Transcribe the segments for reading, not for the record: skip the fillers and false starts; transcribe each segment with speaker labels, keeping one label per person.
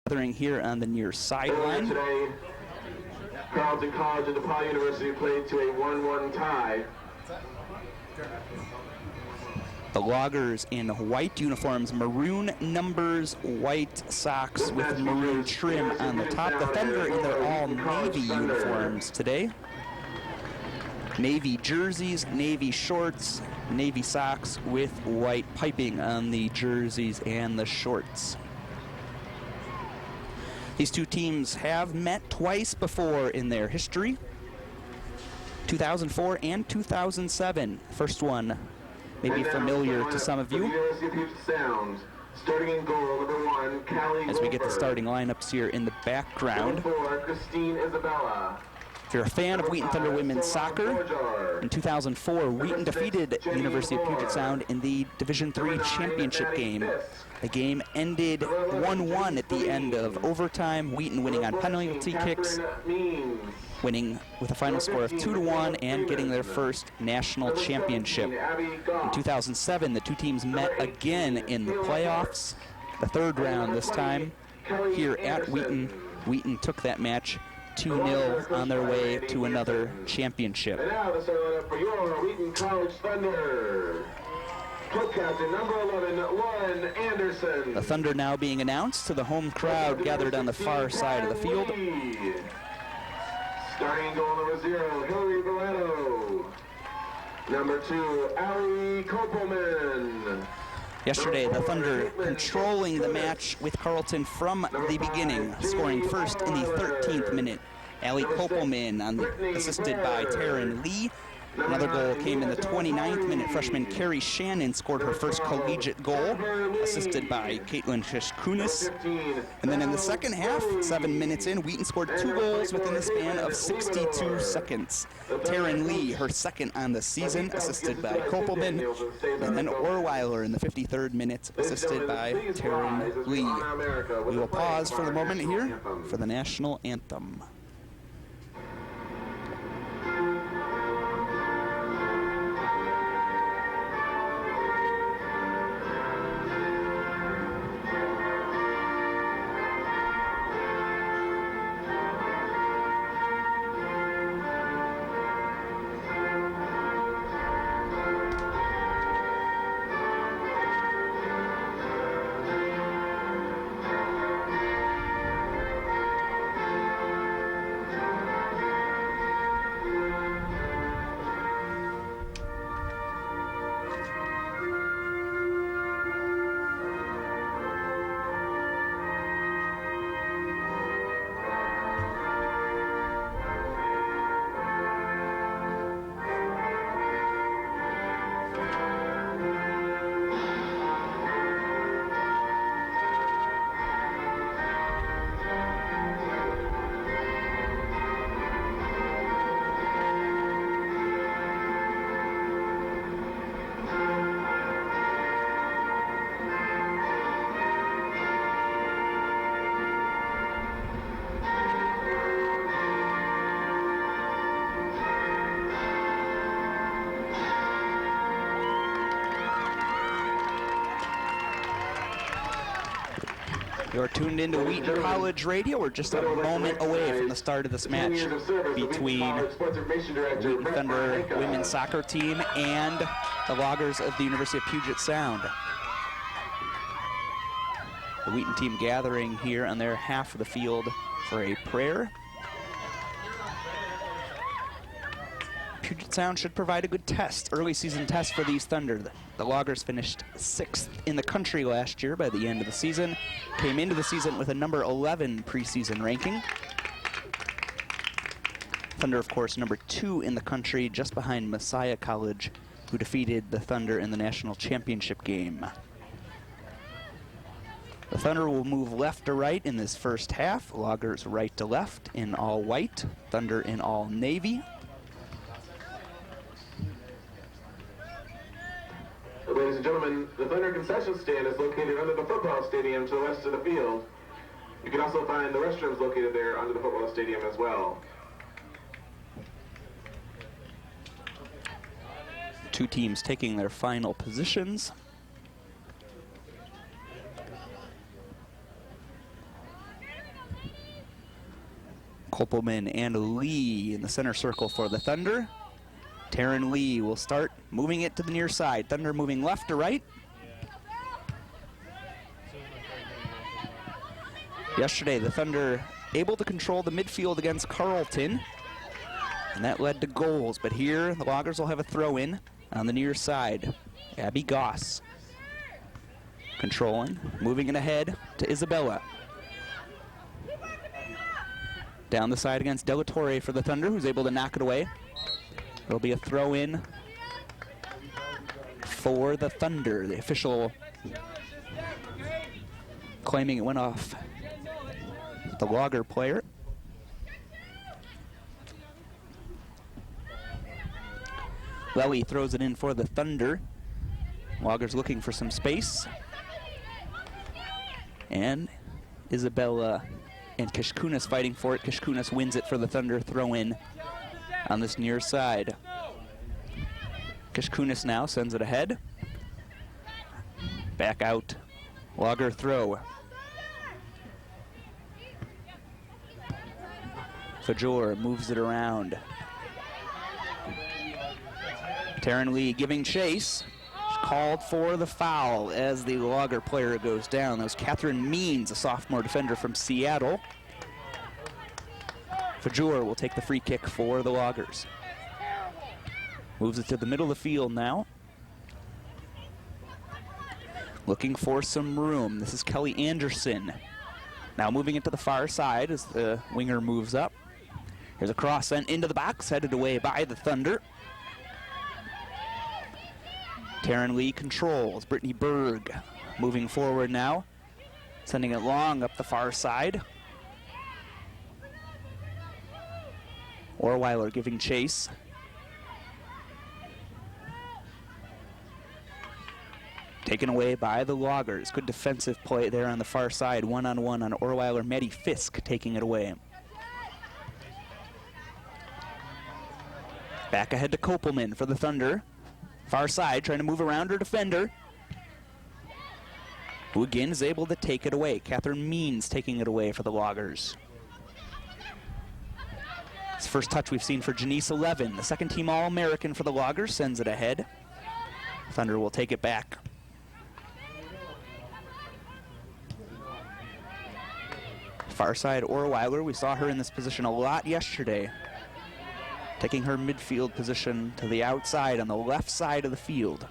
Speaker 1: gathering here on the near sideline.
Speaker 2: Today, Carleton College and DePaul University played to a 1-1 tie.
Speaker 1: The Loggers in white uniforms, maroon numbers, white socks with maroon trim on the top. The Thunder in their all-navy uniforms today. Navy jerseys, navy shorts, navy socks with white piping on the jerseys and the shorts. These two teams have met twice before in their history, 2004 and 2007. First one may be familiar to some of you. As we get the starting lineups here in the background. If you're a fan of Wheaton Thunder women's soccer, in 2004, Wheaton defeated University of Puget Sound in the Division III championship game. The game ended 1-1 at the end of overtime, Wheaton winning on penalty kicks, winning with a final score of 2-1 and getting their first national championship. In 2007, the two teams met again in the playoffs, the third round this time, here at Wheaton. Wheaton took that match 2-0 on their way to another championship.
Speaker 2: And now the starting lineup for your Wheaton College Thunder. Club captain number 11, Lauren Anderson.
Speaker 1: The Thunder now being announced to the home crowd gathered on the far side of the field.
Speaker 2: Starting goal number 0, Hillary Valeno. Number 2, Allie Kopelman.
Speaker 1: Yesterday, the Thunder controlling the match with Carleton from the beginning, scoring first in the 13th minute. Allie Kopelman assisted by Taryn Lee. Another goal came in the 29th minute. Freshman Carrie Shannon scored her first collegiate goal, assisted by Caitlin Shishkunis. And then in the second half, 7 minutes in, Wheaton scored 2 goals within the span of 62 seconds. Taryn Lee, her second on the season, assisted by Kopelman. And then Orweiler in the 53rd minute, assisted by Taryn Lee. We will pause for the moment here for the national anthem. You're tuned into Wheaton College Radio. We're just a moment away from the start of this match between the Wheaton Thunder women's soccer team and the Loggers of the University of Puget Sound. The Wheaton team gathering here on their half of the field for a prayer. Puget Sound should provide a good test, early season test for these Thunder. The Loggers finished 6th in the country last year by the end of the season. Came into the season with a number 11 preseason ranking. Thunder, of course, number 2 in the country, just behind Messiah College, who defeated the Thunder in the national championship game. The Thunder will move left to right in this first half. Loggers right to left in all white. Thunder in all navy.
Speaker 2: Ladies and gentlemen, the Thunder concession stand is located under the football stadium to the west of the field. You can also find the restrooms located there under the football stadium as well.
Speaker 1: Two teams taking their final positions. Kopelman and Lee in the center circle for the Thunder. Taryn Lee will start moving it to the near side. Thunder moving left to right. Yesterday, the Thunder able to control the midfield against Carleton, and that led to goals. But here, the Loggers will have a throw-in on the near side. Abby Goss controlling, moving it ahead to Isabella. Down the side against De La Torre for the Thunder, who's able to knock it away. It'll be a throw-in for the Thunder. The official claiming it went off the Logger player. Lely throws it in for the Thunder. Loggers looking for some space. And Isabella and Kishkunas fighting for it. Kishkunas wins it for the Thunder throw-in on this near side. Kishkunas now sends it ahead. Back out. Logger throw. Fajor moves it around. Taryn Lee giving chase. Called for the foul as the Logger player goes down. That was Catherine Means, a sophomore defender from Seattle. Fajor will take the free kick for the Loggers. Moves it to the middle of the field now. Looking for some room. This is Kelly Anderson. Now moving it to the far side as the winger moves up. Here's a cross sent into the box, headed away by the Thunder. Taryn Lee controls. Brittany Berg moving forward now, sending it long up the far side. Orweiler giving chase. Taken away by the Loggers. Good defensive play there on the far side. One-on-one on Orweiler. Maddie Fisk taking it away. Back ahead to Kopelman for the Thunder. Far side, trying to move around her defender, who again is able to take it away. Catherine Means taking it away for the Loggers. It's the first touch we've seen for Janice 11. The second team All-American for the Loggers sends it ahead. Thunder will take it back. Far side Orweiler, we saw her in this position a lot yesterday. Taking her midfield position to the outside on the left side of the field.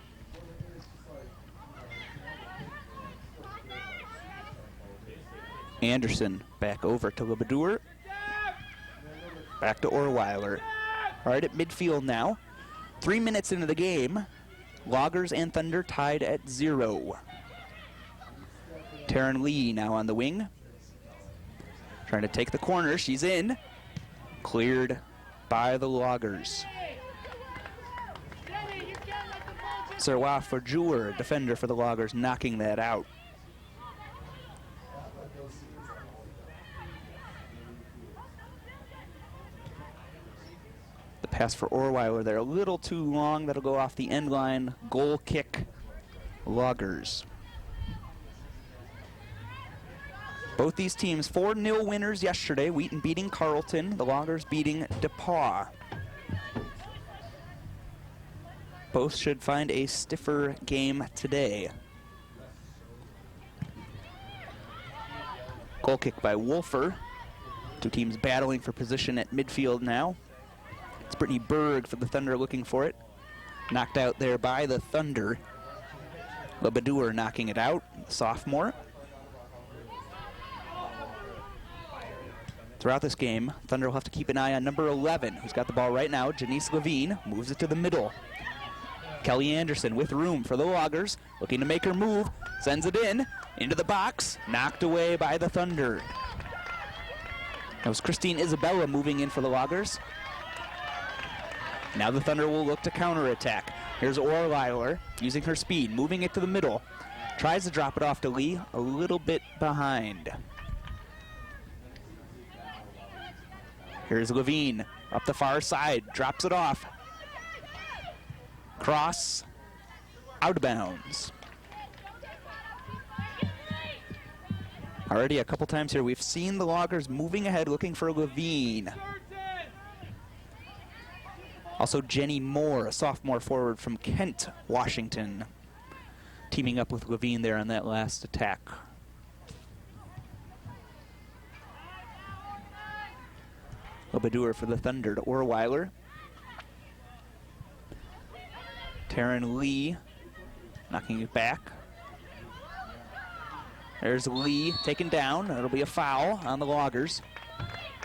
Speaker 1: Anderson back over to Lebedour. Back to Orweiler. All right, at midfield now. 3 minutes into the game. Loggers and Thunder tied at 0. Taryn Lee now on the wing. Trying to take the corner. She's in. Cleared by the Loggers. Serwa Fajur, defender for the Loggers, knocking that out. The pass for Orweiler there, a little too long. That'll go off the end line. Goal kick, Loggers. Both these teams 4-0 winners yesterday. Wheaton beating Carleton, the Loggers beating DePauw. Both should find a stiffer game today. Goal kick by Wolfer. Two teams battling for position at midfield now. It's Brittany Berg for the Thunder looking for it. Knocked out there by the Thunder. Lebedour knocking it out, sophomore. Throughout this game, Thunder will have to keep an eye on number 11, who's got the ball right now. Janice Levine moves it to the middle. Kelly Anderson with room for the Loggers, looking to make her move, sends it in, into the box, knocked away by the Thunder. That was Christine Isabella moving in for the Loggers. Now the Thunder will look to counterattack. Here's Orweiler using her speed, moving it to the middle. Tries to drop it off to Lee, a little bit behind. Here's Levine, up the far side, drops it off. Cross, out of bounds. Already a couple times here, we've seen the Loggers moving ahead, looking for Levine. Also Jenny Moore, a sophomore forward from Kent, Washington, teaming up with Levine there on that last attack. Lebedour for the Thunder to Orweiler. Taryn Lee knocking it back. There's Lee taken down. That'll be a foul on the Loggers.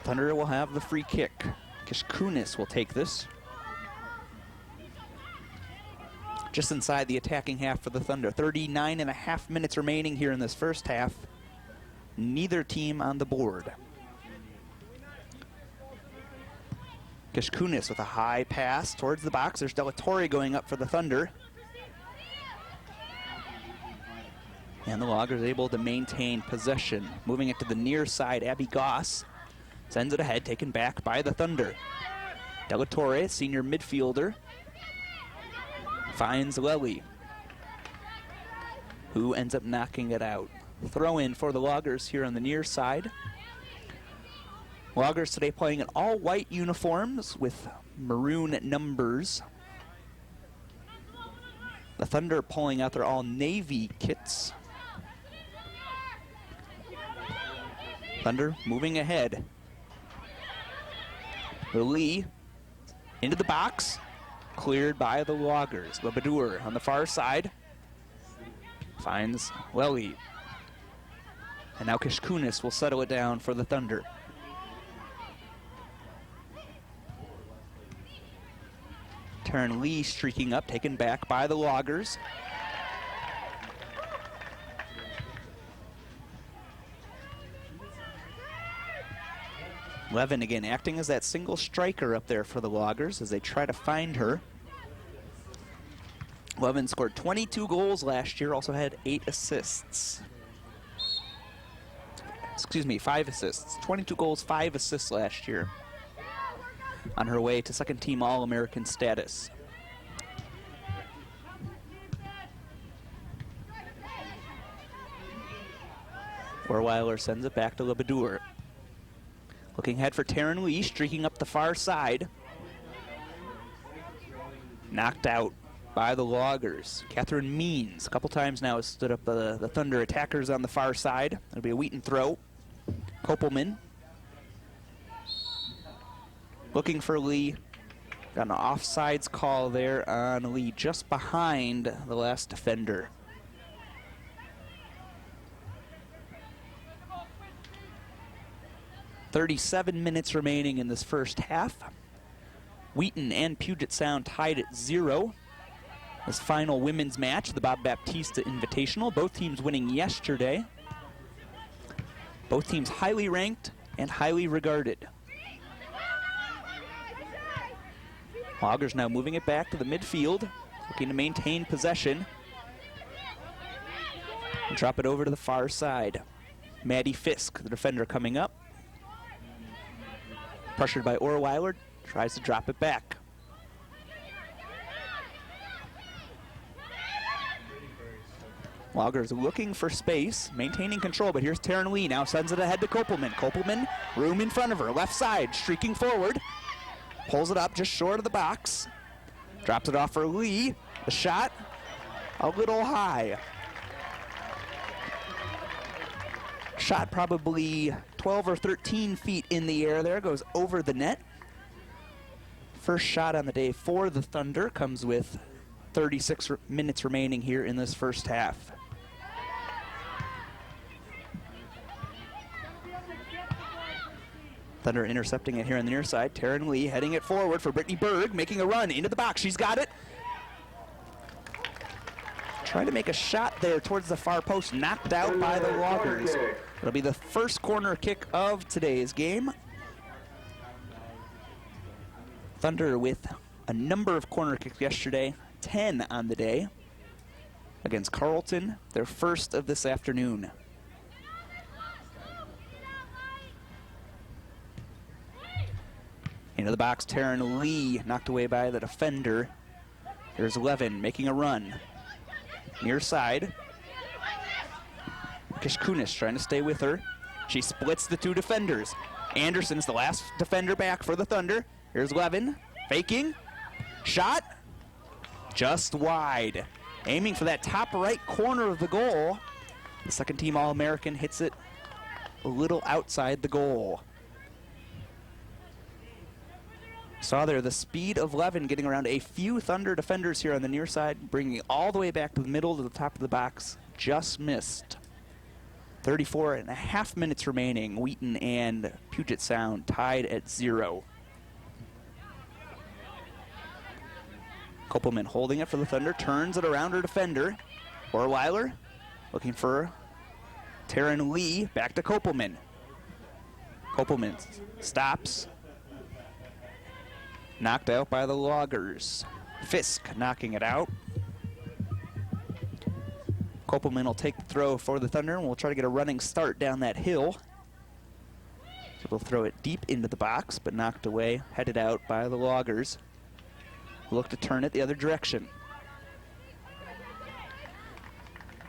Speaker 1: Thunder will have the free kick. Kishkunis will take this. Just inside the attacking half for the Thunder. 39.5 minutes remaining here in this first half. Neither team on the board. Kishkunis with a high pass towards the box. There's Delatorre going up for the Thunder. And the Loggers able to maintain possession. Moving it to the near side, Abby Goss sends it ahead, taken back by the Thunder. Delatorre, senior midfielder, finds Lely, who ends up knocking it out. Throw in for the Loggers here on the near side. Loggers today playing in all white uniforms with maroon numbers. The Thunder pulling out their all navy kits. Thunder moving ahead. Lee into the box, cleared by the Loggers. Lebedour on the far side finds Lely. And now Kishkunis will settle it down for the Thunder. Taryn Lee streaking up, taken back by the Loggers. Levin again acting as that single striker up there for the Loggers as they try to find her. Levin scored 22 goals last year, also had 8 assists. Excuse me, 5 assists. 22 goals, 5 assists last year. On her way to second team All-American status. Orweiler sends it back to Lebedour. Looking ahead for Taryn Lee, streaking up the far side. Knocked out by the Loggers. Catherine Means, a couple times now, has stood up the Thunder attackers on the far side. It'll be a Wheaton throw. Kopelman looking for Lee. Got an offsides call there on Lee, just behind the last defender. .37 minutes remaining in this first half. Wheaton and Puget Sound tied at 0. This final women's match, the Bob Baptista Invitational. Both teams winning yesterday. Both teams highly ranked and highly regarded. Loggers now moving it back to the midfield, looking to maintain possession. And drop it over to the far side. Maddie Fisk, the defender, coming up. Pressured by Orweiler, tries to drop it back. Loggers looking for space, maintaining control, but here's Taryn Lee, now sends it ahead to Kopelman. Kopelman, room in front of her, left side, streaking forward. Pulls it up just short of the box. Drops it off for Lee. The shot, a little high. Shot probably 12 or 13 feet in the air there, goes over the net. First shot on the day for the Thunder comes with 36 minutes remaining here in this first half. Thunder intercepting it here on the near side. Taryn Lee heading it forward for Brittany Berg, making a run into the box. She's got it. Trying to make a shot there towards the far post, knocked out by the Loggers. It'll be the first corner kick of today's game. Thunder with a number of corner kicks yesterday, 10 on the day against Carleton, their first of this afternoon. Into the box, Taryn Lee knocked away by the defender. Here's Levin making a run. Near side. Kishkunis trying to stay with her. She splits the two defenders. Anderson's the last defender back for the Thunder. Here's Levin, faking, shot, just wide. Aiming for that top right corner of the goal. The second team All-American hits it a little outside the goal. Saw there the speed of Levin getting around a few Thunder defenders here on the near side, bringing it all the way back to the middle to the top of the box. Just missed. 34.5 minutes remaining. Wheaton and Puget Sound tied at 0. Kopelman holding it for the Thunder, turns it around her defender. Orweiler looking for Taryn Lee, back to Kopelman. Kopelman stops. Knocked out by the Loggers. Fisk knocking it out. Kopelman will take the throw for the Thunder, and we'll try to get a running start down that hill. So they'll throw it deep into the box, but knocked away, headed out by the Loggers. Look to turn it the other direction.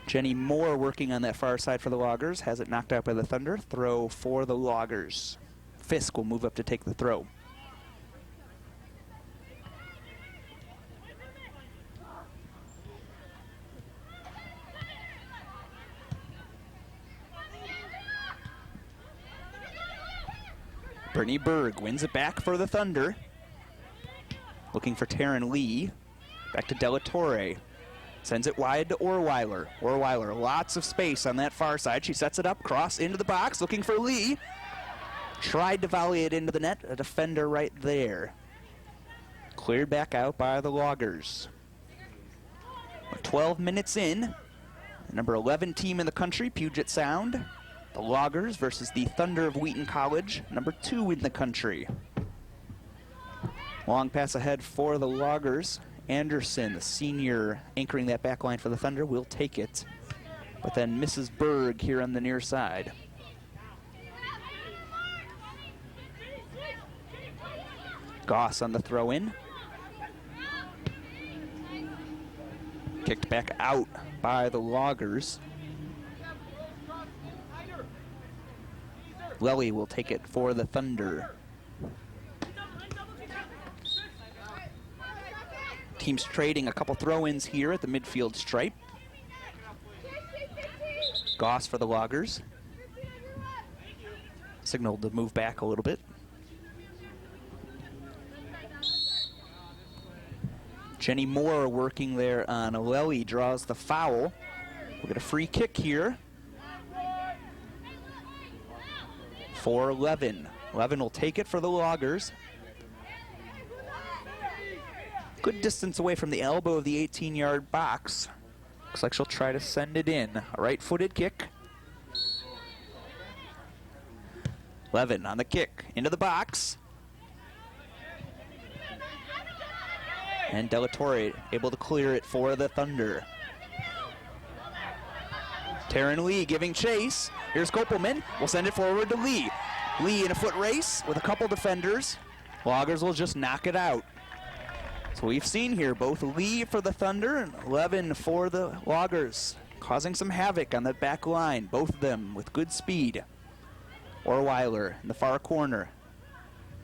Speaker 1: Jenny Moore working on that far side for the Loggers, has it knocked out by the Thunder. Throw for the Loggers. Fisk will move up to take the throw. Brittany Berg wins it back for the Thunder. Looking for Taryn Lee. Back to Della Torre. Sends it wide to Orweiler. Orweiler, lots of space on that far side. She sets it up, cross into the box, looking for Lee. Tried to volley it into the net. A defender right there. Cleared back out by the Loggers. We're 12 minutes in. The number 11 team in the country, Puget Sound. The Loggers versus the Thunder of Wheaton College, number 2 in the country. Long pass ahead for the Loggers. Anderson, the senior anchoring that back line for the Thunder, will take it. But then Mrs. Berg here on the near side. Goss on the throw-in. Kicked back out by the Loggers. Lely will take it for the Thunder. Teams trading a couple throw-ins here at the midfield stripe. Goss for the Loggers. Signaled to move back a little bit. Jenny Moore working there on Lely, draws the foul. We'll get a free kick here. For Levin. Levin will take it for the Loggers. Good distance away from the elbow of the 18-yard box. Looks like she'll try to send it in. A right-footed kick. Levin on the kick. Into the box. And Della Torre able to clear it for the Thunder. Taryn Lee giving chase. Here's Kopelman. We'll send it forward to Lee. Lee in a foot race with a couple defenders. Loggers will just knock it out. So we've seen here both Lee for the Thunder and Levin for the Loggers, causing some havoc on that back line, both of them with good speed. Orweiler in the far corner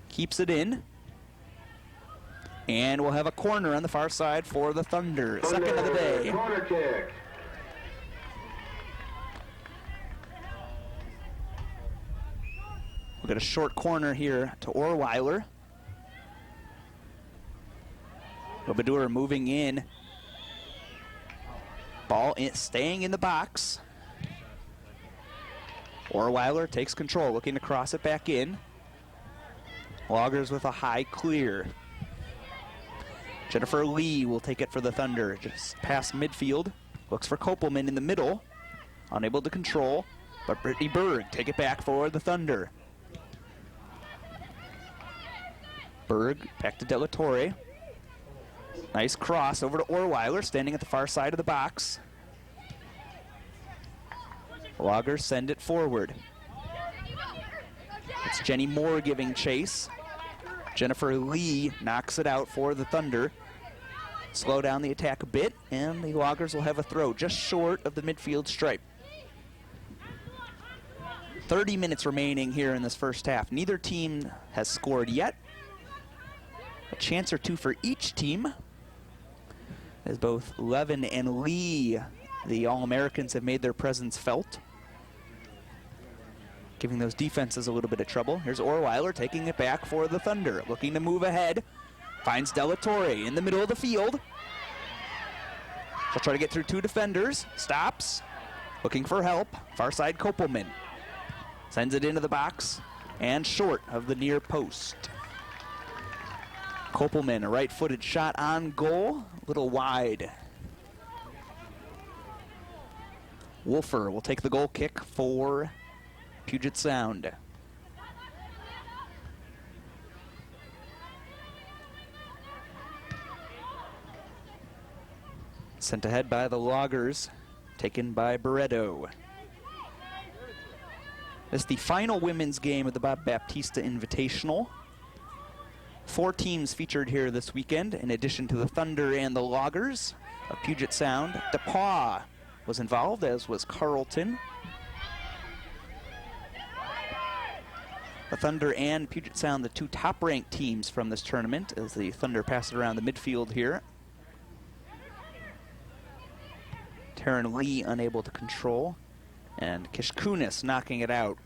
Speaker 1: keeps it in. And we'll have a corner on the far side for the Thunder. Second of the day.
Speaker 2: Corner kick.
Speaker 1: We'll get a short corner here to Orweiler. Obadur moving in. Ball staying in the box. Orweiler takes control, looking to cross it back in. Loggers with a high clear. Jennifer Lee will take it for the Thunder, just past midfield. Looks for Kopelman in the middle. Unable to control, but Brittany Berg take it back for the Thunder. Berg back to Della Torre. Nice cross over to Orweiler, standing at the far side of the box. Loggers send it forward. It's Jenny Moore giving chase. Jennifer Lee knocks it out for the Thunder. Slow down the attack a bit, and the Loggers will have a throw just short of the midfield stripe. 30 minutes remaining here in this first half. Neither team has scored yet. A chance or two for each team, as both Levin and Lee, the All-Americans, have made their presence felt, giving those defenses a little bit of trouble. Here's Orweiler taking it back for the Thunder, looking to move ahead. Finds Della Torre in the middle of the field. She'll try to get through 2 defenders. Stops, looking for help. Far side Kopelman. Sends it into the box and short of the near post. Kopelman, a right-footed shot on goal, a little wide. Wolfer will take the goal kick for Puget Sound. Sent ahead by the Loggers, taken by Barreto. This is the final women's game of the Bob Baptista Invitational. 4 teams featured here this weekend, in addition to the Thunder and the Loggers of Puget Sound. DePauw was involved, as was Carleton. The Thunder and Puget Sound, the 2 top-ranked teams from this tournament, as the Thunder pass it around the midfield here. Taryn Lee unable to control, and Kishkunis knocking it out.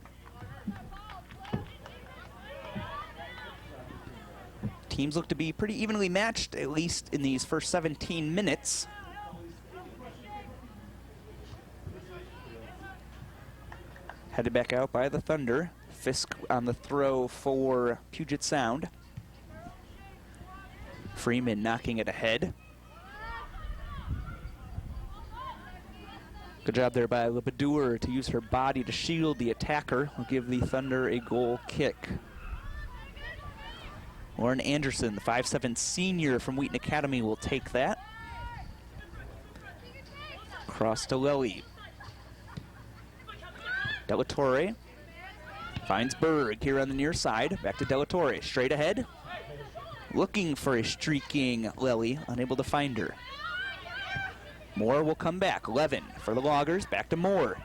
Speaker 1: Teams look to be pretty evenly matched, at least in these first 17 minutes. Headed back out by the Thunder. Fisk on the throw for Puget Sound. Freeman knocking it ahead. Good job there by Lebedour to use her body to shield the attacker. Will give the Thunder a goal kick. Lauren Anderson, the 5'7" senior from Wheaton Academy, will take that. Cross to Lely. Della Torre finds Berg here on the near side. Back to Della Torre, straight ahead. Looking for a streaking Lely, unable to find her. Moore will come back. Levin for the Loggers, back to Moore.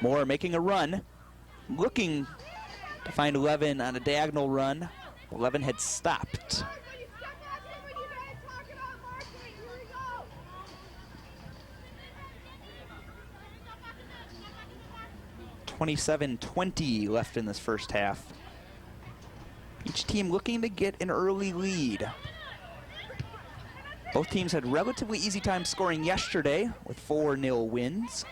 Speaker 1: Moore making a run, looking to find Levin on a diagonal run. Levin had stopped. .27-20 left in this first half. Each team looking to get an early lead. Both teams had relatively easy time scoring yesterday with 4-0 wins.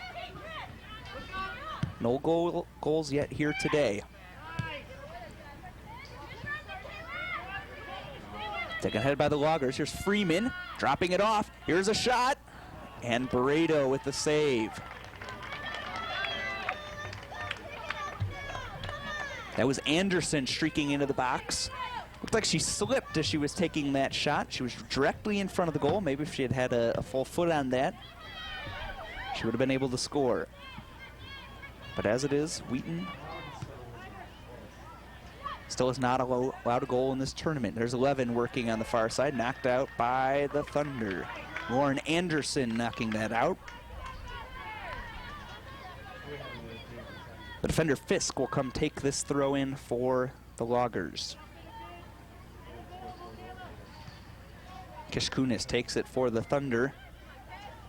Speaker 1: No goals yet here today. Taken ahead by the Loggers. Here's Freeman dropping it off. Here's a shot. And Barreto with the save. That was Anderson streaking into the box. Looked like she slipped as she was taking that shot. She was directly in front of the goal. Maybe if she had had a full foot on that, she would have been able to score. But as it is, Wheaton still is not allowed a goal in this tournament. There's 11 working on the far side, knocked out by the Thunder. Lauren Anderson knocking that out. The defender Fisk will come take this throw in for the Loggers. Kishkunis takes it for the Thunder.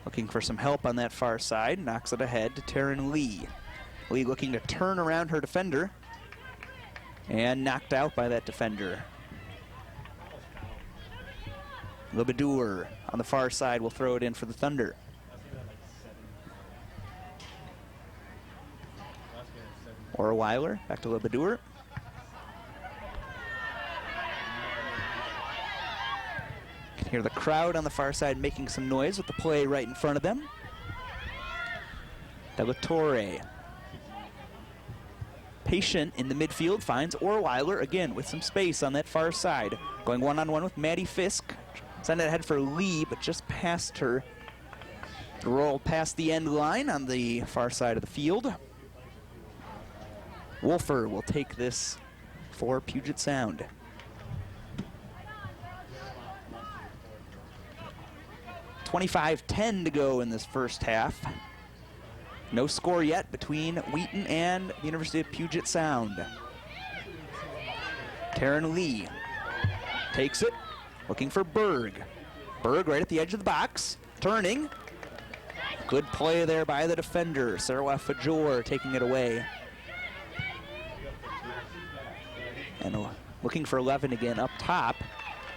Speaker 1: Looking for some help on that far side. Knocks it ahead to Taryn Lee. Lee looking to turn around her defender. And knocked out by that defender. Lebedour on the far side will throw it in for the Thunder. Orweiler back to Lebedour. Can hear the crowd on the far side making some noise with the play right in front of them. Della Torre. Patient in the midfield finds Orweiler again with some space on that far side. Going one-on-one with Maddie Fisk. Send it ahead for Lee, but just past her. The roll past the end line on the far side of the field. Wolfer will take this for Puget Sound. .25-10 to go in this first half. No score yet between Wheaton and the University of Puget Sound. Taryn Lee takes it, looking for Berg. Berg right at the edge of the box, turning. Good play there by the defender, Sarah Fajor taking it away. And looking for 11 again up top.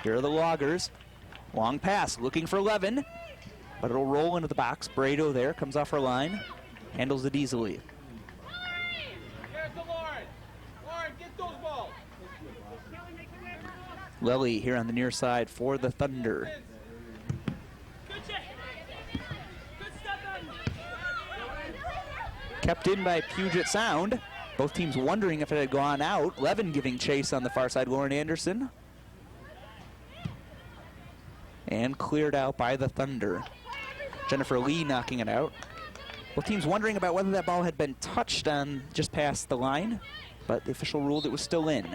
Speaker 1: Here are the Loggers. Long pass, looking for 11, but it'll roll into the box. Brado there, comes off her line, handles it easily. Lely here on the near side for the Thunder. Kept in by Puget Sound. Both teams wondering if it had gone out. Levin giving chase on the far side, Lauren Anderson. And cleared out by the Thunder. Jennifer Lee knocking it out. Both teams wondering about whether that ball had been touched on just past the line, but the official ruled it was still in.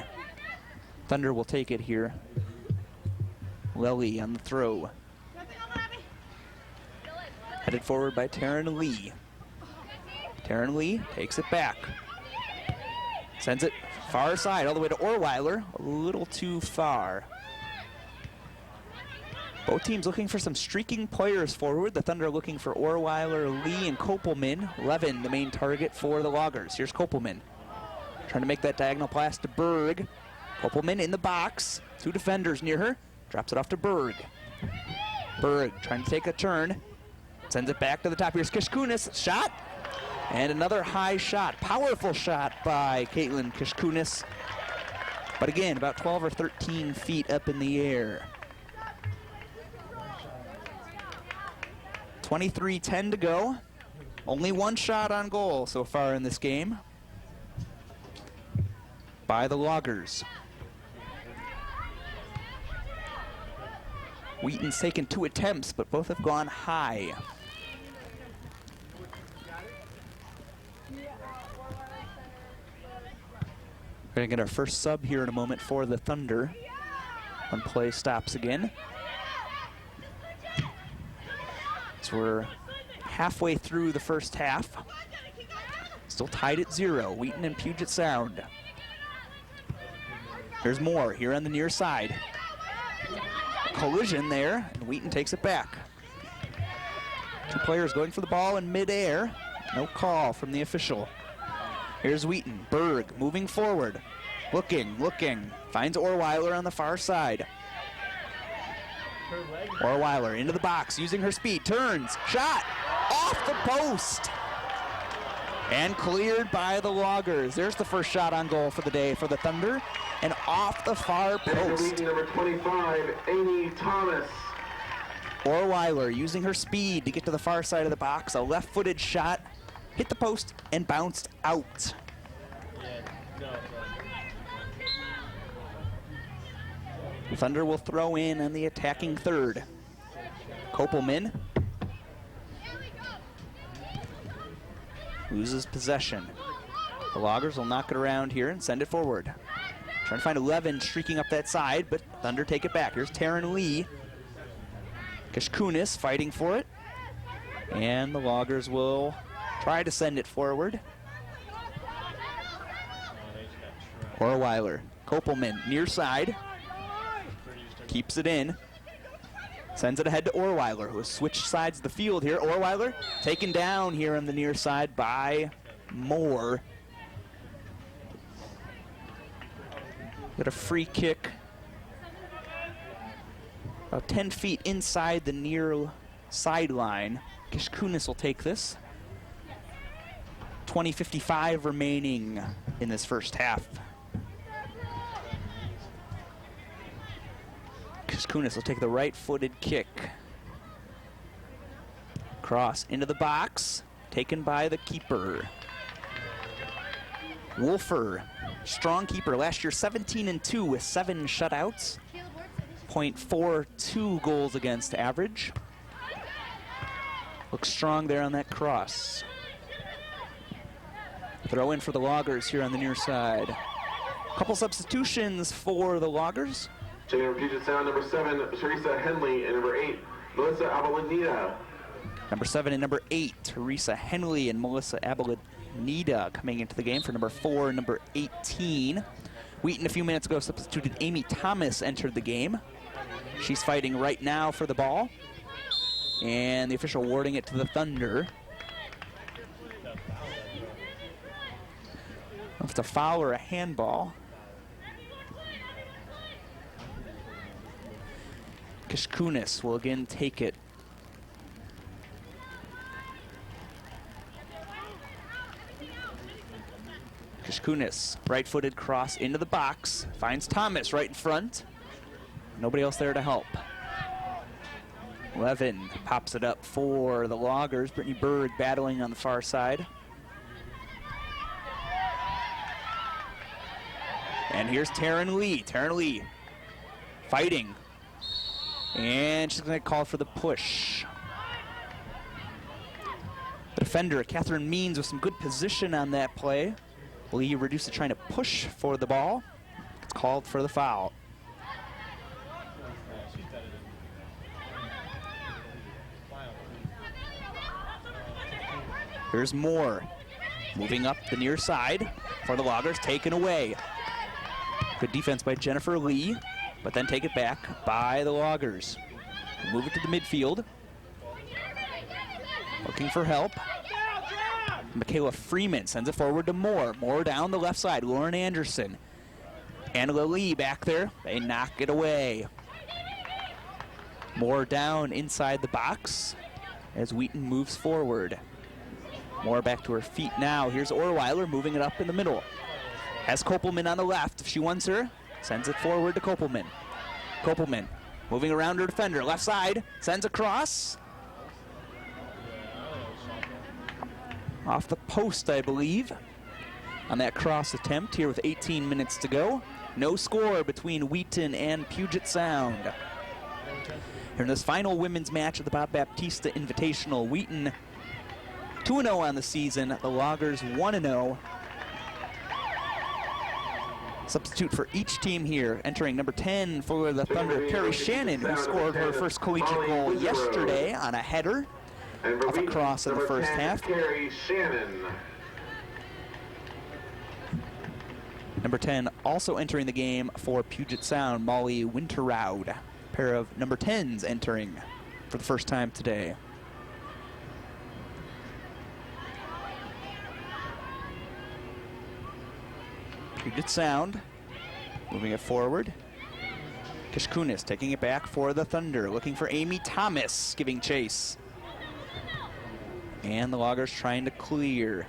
Speaker 1: Thunder will take it here. Lely on the throw. Headed forward by Taryn Lee. Taryn Lee takes it back. Sends it far side all the way to Orweiler. A little too far. Both teams looking for some streaking players forward. The Thunder looking for Orweiler, Lee, and Kopelman. Levin, the main target for the Loggers. Here's Kopelman. Trying to make that diagonal pass to Berg. Kopelman in the box. Two defenders near her. Drops it off to Berg. Berg trying to take a turn. Sends it back to the top. Here's Kishkunis. Shot. And another high shot. Powerful shot by Caitlin Kishkunis. But again, about 12 or 13 feet up in the air. 23-10 to go. Only one shot on goal so far in this game by the Loggers. Wheaton's taken 2 attempts, but both have gone high. We're going to get our first sub here in a moment for the Thunder when play stops again. So we're halfway through the first half. Still tied at 0, Wheaton and Puget Sound. There's more here on the near side. Collision there, and Wheaton takes it back. Two players going for the ball in midair. No call from the official. Here's Wheaton. Berg moving forward. Looking. Finds Orweiler on the far side. Orweiler into the box, using her speed. Turns. Shot. Off the post. And cleared by the Loggers. There's the first shot on goal for the day for the Thunder. And off the far post.
Speaker 2: Number 25, Amy Thomas.
Speaker 1: Orweiler using her speed to get to the far side of the box. A left-footed shot. Hit the post and bounced out. Thunder will throw in on the attacking third. Kopelman loses possession. The Loggers will knock it around here and send it forward. Trying to find 11 streaking up that side, but Thunder take it back. Here's Taryn Lee. Kishkunis fighting for it. And the Loggers will try to send it forward. Orweiler. Kopelman near side. Keeps it in. Sends it ahead to Orweiler, who has switched sides of the field here. Orweiler taken down here on the near side by Moore. Got a free kick. About 10 feet inside the near sideline. Kishkunis will take this. 20:55 remaining in this first half. Kishkunis will take the right-footed kick. Cross into the box, taken by the keeper. Wolfer, strong keeper. Last year 17-2 with 7 shutouts. .42 goals against average. Looks strong there on that cross. Throw in for the Loggers here on the near side. Couple substitutions for the Loggers.
Speaker 2: Checking for Puget Sound, number 7, Teresa Henley, and number 8, Melissa Avalonita.
Speaker 1: Number 7 and number 8, Teresa Henley and Melissa Abelaneda coming into the game for number 4 and number 18. Wheaton a few minutes ago substituted Amy Thomas entered the game. She's fighting right now for the ball. And the official awarding it to the Thunder. If it's a foul or a handball. Kishkunis will again take it. Kishkunis, right-footed cross into the box, finds Thomas right in front. Nobody else there to help. Levin pops it up for the Loggers. Brittany Berg battling on the far side. And here's Taryn Lee. Taryn Lee fighting. And she's going to call for the push. The defender, Catherine Means, with some good position on that play. Lee reduced to trying to push for the ball. It's called for the foul. Here's Moore moving up the near side for the Loggers, taken away. Good defense by Jennifer Lee, but then take it back by the Loggers. Move it to the midfield. Looking for help. Michaela Freeman sends it forward to Moore. Moore down the left side. Lauren Anderson. Angela Lee back there. They knock it away. Moore down inside the box as Wheaton moves forward. Moore back to her feet now. Here's Orweiler moving it up in the middle. Has Kopelman on the left. If she wants her, sends it forward to Kopelman. Kopelman moving around her defender. Left side, sends across. Off the post, I believe, on that cross attempt here with 18 minutes to go. No score between Wheaton and Puget Sound. Here in this final women's match of the Bob Baptista Invitational, Wheaton 2-0 on the season, the Loggers 1-0. Substitute for each team here, entering number 10 for the Thunder, Perry Shannon, who scored her first collegiate goal yesterday on a header off a cross in the first half.
Speaker 2: Perry Shannon.
Speaker 1: Number 10 also entering the game for Puget Sound, Molly Winterraud. A pair of number 10s entering for the first time today. Puget Sound moving it forward. Kishkunis taking it back for the Thunder, looking for Amy Thomas, giving chase. And the Loggers trying to clear.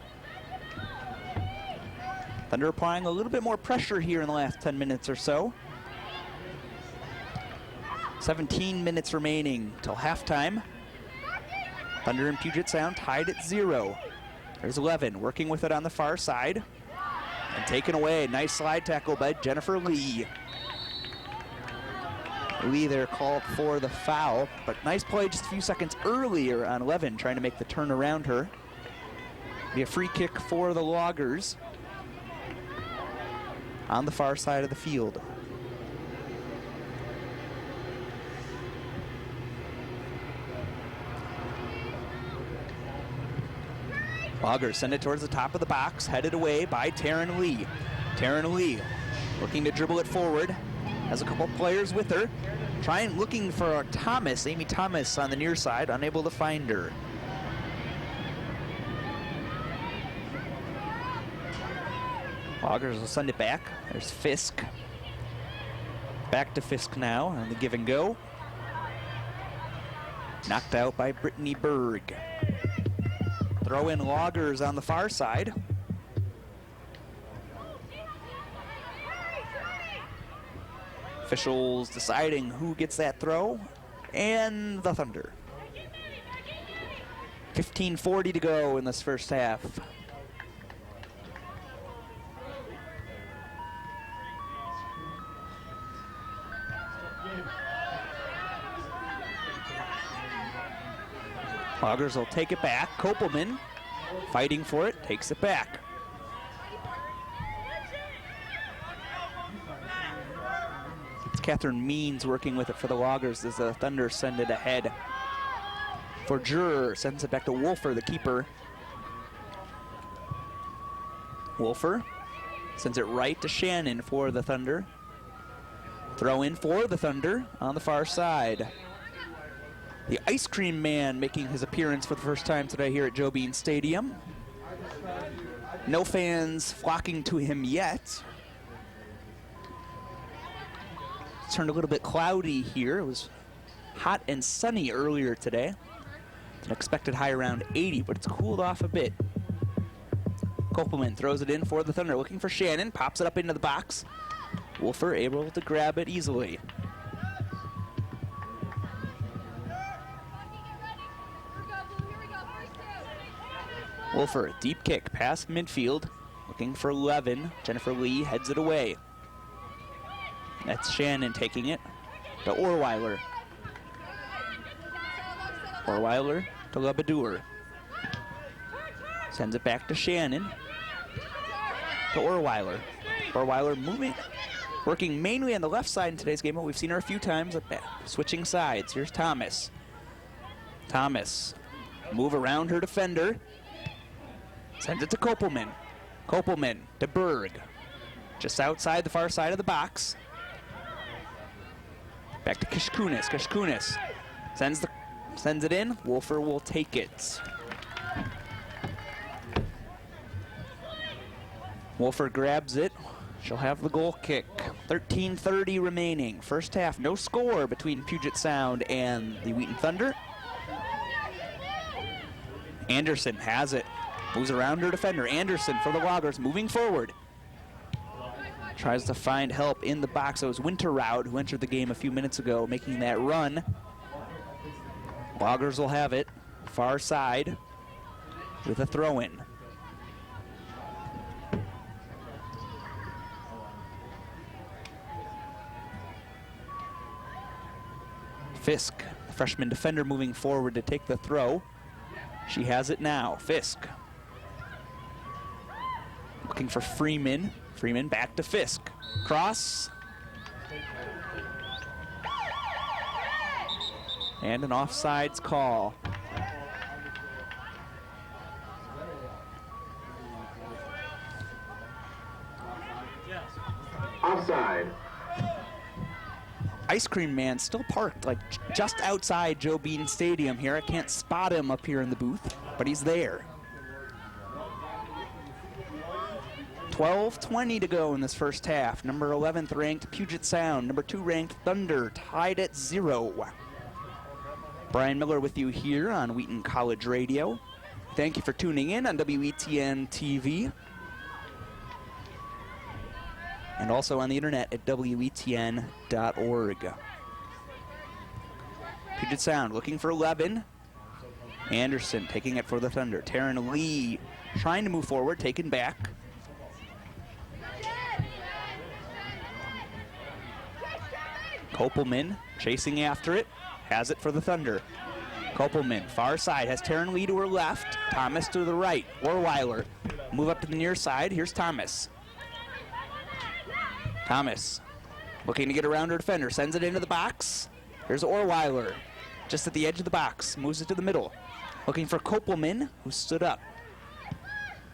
Speaker 1: Thunder applying a little bit more pressure here in the last 10 minutes or so. 17 minutes remaining till halftime. Thunder and Puget Sound tied at 0. There's 11 working with it on the far side. And taken away. Nice slide tackle by Jennifer Lee. Lee there called for the foul, but nice play just a few seconds earlier on 11, trying to make the turn around her. Be a free kick for the Loggers on the far side of the field. Loggers send it towards the top of the box, headed away by Taryn Lee. Taryn Lee looking to dribble it forward. Has a couple players with her. Looking for Thomas, Amy Thomas on the near side, unable to find her. Loggers will send it back. There's Fisk. Back to Fisk now on the give and go. Knocked out by Brittany Berg. Throw in Loggers on the far side. Officials deciding who gets that throw, and the Thunder. 15:40 to go in this first half. Loggers will take it back. Kopelman fighting for it, takes it back. It's Catherine Means working with it for the Loggers as the Thunder send it ahead. for Juror. Sends it back to Wolfer, the keeper. Wolfer sends it right to Shannon for the Thunder. Throw in for the Thunder on the far side. The Ice Cream Man making his appearance for the first time today here at Joe Bean Stadium. No fans flocking to him yet. It's turned a little bit cloudy here. It was hot and sunny earlier today. An expected high around 80, but it's cooled off a bit. Kopelman throws it in for the Thunder, looking for Shannon, pops it up into the box. Wolfer able to grab it easily. Wolfer, deep kick past midfield, looking for Levin. Jennifer Lee heads it away. That's Shannon taking it to Orweiler. Orweiler to Lebadour. Sends it back to Shannon. To Orweiler. Orweiler moving, working mainly on the left side in today's game, but we've seen her a few times switching sides. Here's Thomas. Thomas, move around her defender. Sends it to Kopelman. Kopelman to Berg. Just outside the far side of the box. Back to Kishkunis. Kishkunis sends it in. Wolfer will take it. Wolfer grabs it. She'll have the goal kick. 13:30 remaining. First half, no score between Puget Sound and the Wheaton Thunder. Anderson has it. Moves around her defender. Anderson for the Loggers, moving forward. Tries to find help in the box. It was Winterroud who entered the game a few minutes ago, making that run. Loggers will have it. Far side with a throw-in. Fisk, the freshman defender, moving forward to take the throw. She has it now. Fisk. Looking for Freeman. Freeman back to Fisk. Cross. And an offsides call.
Speaker 2: Offside.
Speaker 1: Ice Cream Man still parked like just outside Joe Bean Stadium here. I can't spot him up here in the booth, but he's there. 12:20 to go in this first half. Number 11th ranked Puget Sound, number 2 ranked Thunder tied at 0. Brian Miller with you here on Wheaton College Radio. Thank you for tuning in on WETN TV. And also on the internet at WETN.org. Puget Sound looking for 11. Anderson taking it for the Thunder. Taryn Lee trying to move forward, taken back. Kopelman chasing after it, has it for the Thunder. Kopelman, far side, has Taryn Lee to her left, Thomas to the right. Orweiler, move up to the near side, here's Thomas. Thomas, looking to get around her defender, sends it into the box. Here's Orweiler, just at the edge of the box, moves it to the middle. Looking for Kopelman, who stood up.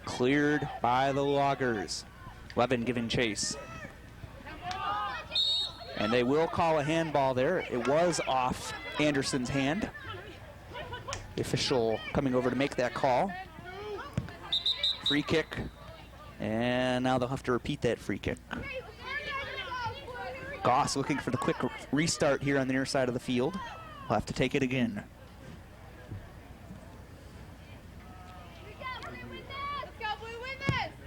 Speaker 1: Cleared by the Loggers. Levin giving chase. And they will call a handball there. It was off Anderson's hand. The official coming over to make that call. Free kick. And now they'll have to repeat that free kick. Goss looking for the quick restart here on the near side of the field. We'll have to take it again.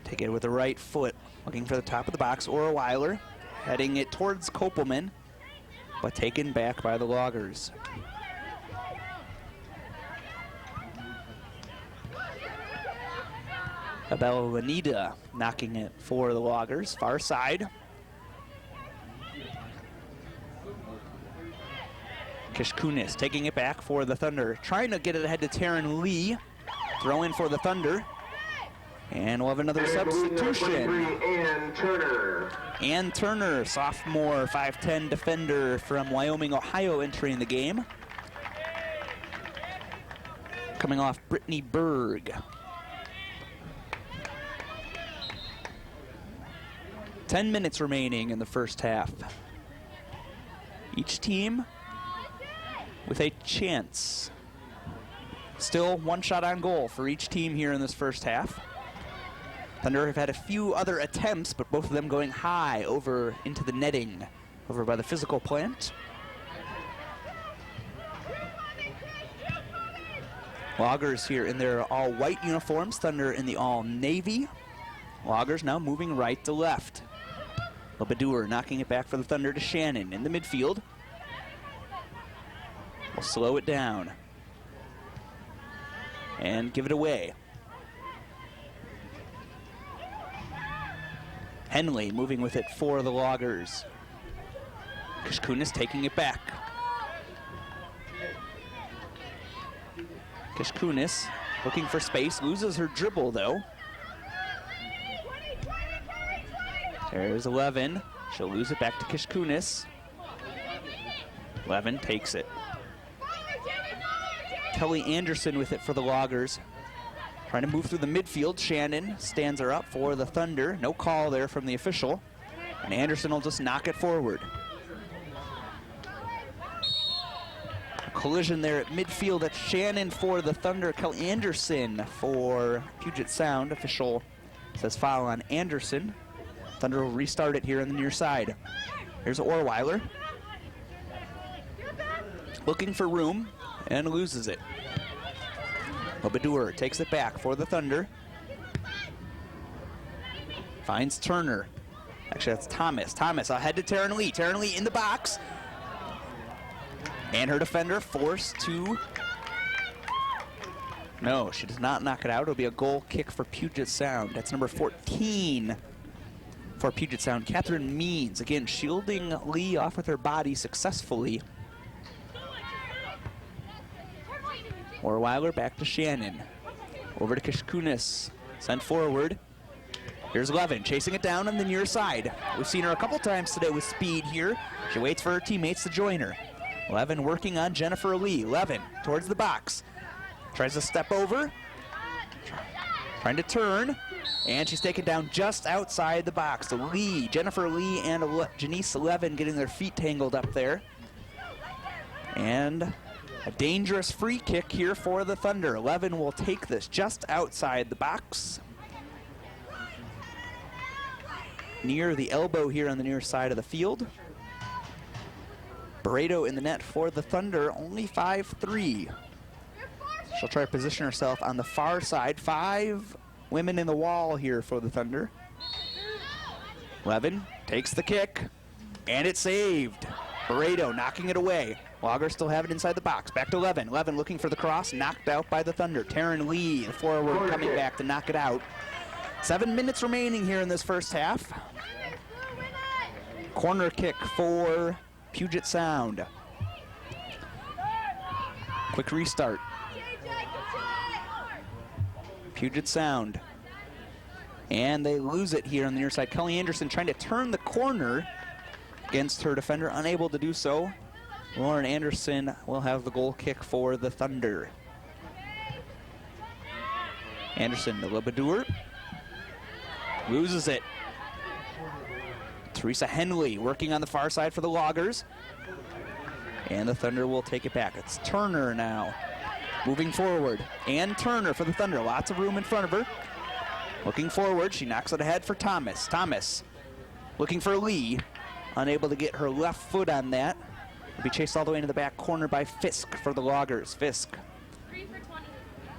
Speaker 1: Take it with the right foot. Looking for the top of the box. Orweiler heading it towards Kopelman, but taken back by the Loggers. Abel Lanita knocking it for the Loggers. Far side. Kishkunis taking it back for the Thunder. Trying to get it ahead to Taryn Lee. Throw in for the Thunder. And we'll have another substitution. Ann Turner, sophomore, 5'10" defender from Wyoming, Ohio, entering the game. coming off Brittany Berg. 10 minutes remaining in the first half. Each team with a chance. Still one shot on goal for each team here in this first half. Thunder have had a few other attempts, but both of them going high over into the netting, over by the physical plant. Loggers here in their all-white uniforms, Thunder in the all-navy. Loggers now moving right to left. Lebedour knocking it back for the Thunder to Shannon in the midfield. We'll slow it down and give it away. Henley moving with it for the Loggers. Kishkunis taking it back. Kishkunis looking for space, loses her dribble though. There's 11. She'll lose it back to Kishkunis. 11 takes it. Kelly Anderson with it for the Loggers. Trying to move through the midfield. Shannon stands her up for the Thunder. No call there from the official. And Anderson will just knock it forward. A collision there at midfield. That's Shannon for the Thunder. Kelly Anderson for Puget Sound. Official says foul on Anderson. Thunder will restart it here on the near side. Here's Orweiler. Looking for room and loses it. Lebedour takes it back for the Thunder. Finds Turner. Actually, that's Thomas. Thomas ahead to Taryn Lee. Taryn Lee in the box. And her defender forced to... No, she does not knock it out. It'll be a goal kick for Puget Sound. That's number 14 for Puget Sound. Catherine Means, again, shielding Lee off with her body successfully. Orweiler back to Shannon. Over to Kishkunis. Sent forward. Here's Levin chasing it down on the near side. We've seen her a couple times today with speed here. She waits for her teammates to join her. Levin working on Jennifer Lee. Levin towards the box. Tries to step over. Trying to turn. And she's taken down just outside the box. So Lee, Jennifer Lee and Janice Levin getting their feet tangled up there. And a dangerous free kick here for the Thunder. Levin will take this just outside the box. Near the elbow here on the near side of the field. Barreto in the net for the Thunder, only 5'3". She'll try to position herself on the far side. 5 women in the wall here for the Thunder. Levin takes the kick, and it's saved. Barreto knocking it away. Loggers still have it inside the box. Back to Levin. Levin looking for the cross, knocked out by the Thunder. Taryn Lee, the forward, coming back to knock it out. 7 minutes remaining here in this first half. Corner kick for Puget Sound. Quick restart. Puget Sound. And they lose it here on the near side. Kelly Anderson trying to turn the corner against her defender, unable to do so. Lauren Anderson will have the goal kick for the Thunder. Anderson to Lebedour. Loses it. Teresa Henley working on the far side for the Loggers. And the Thunder will take it back. It's Turner now. Moving forward. And Turner for the Thunder. Lots of room in front of her. Looking forward. She knocks it ahead for Thomas. Thomas looking for Lee. Unable to get her left foot on that. Will be chased all the way into the back corner by Fisk for the Loggers. Fisk.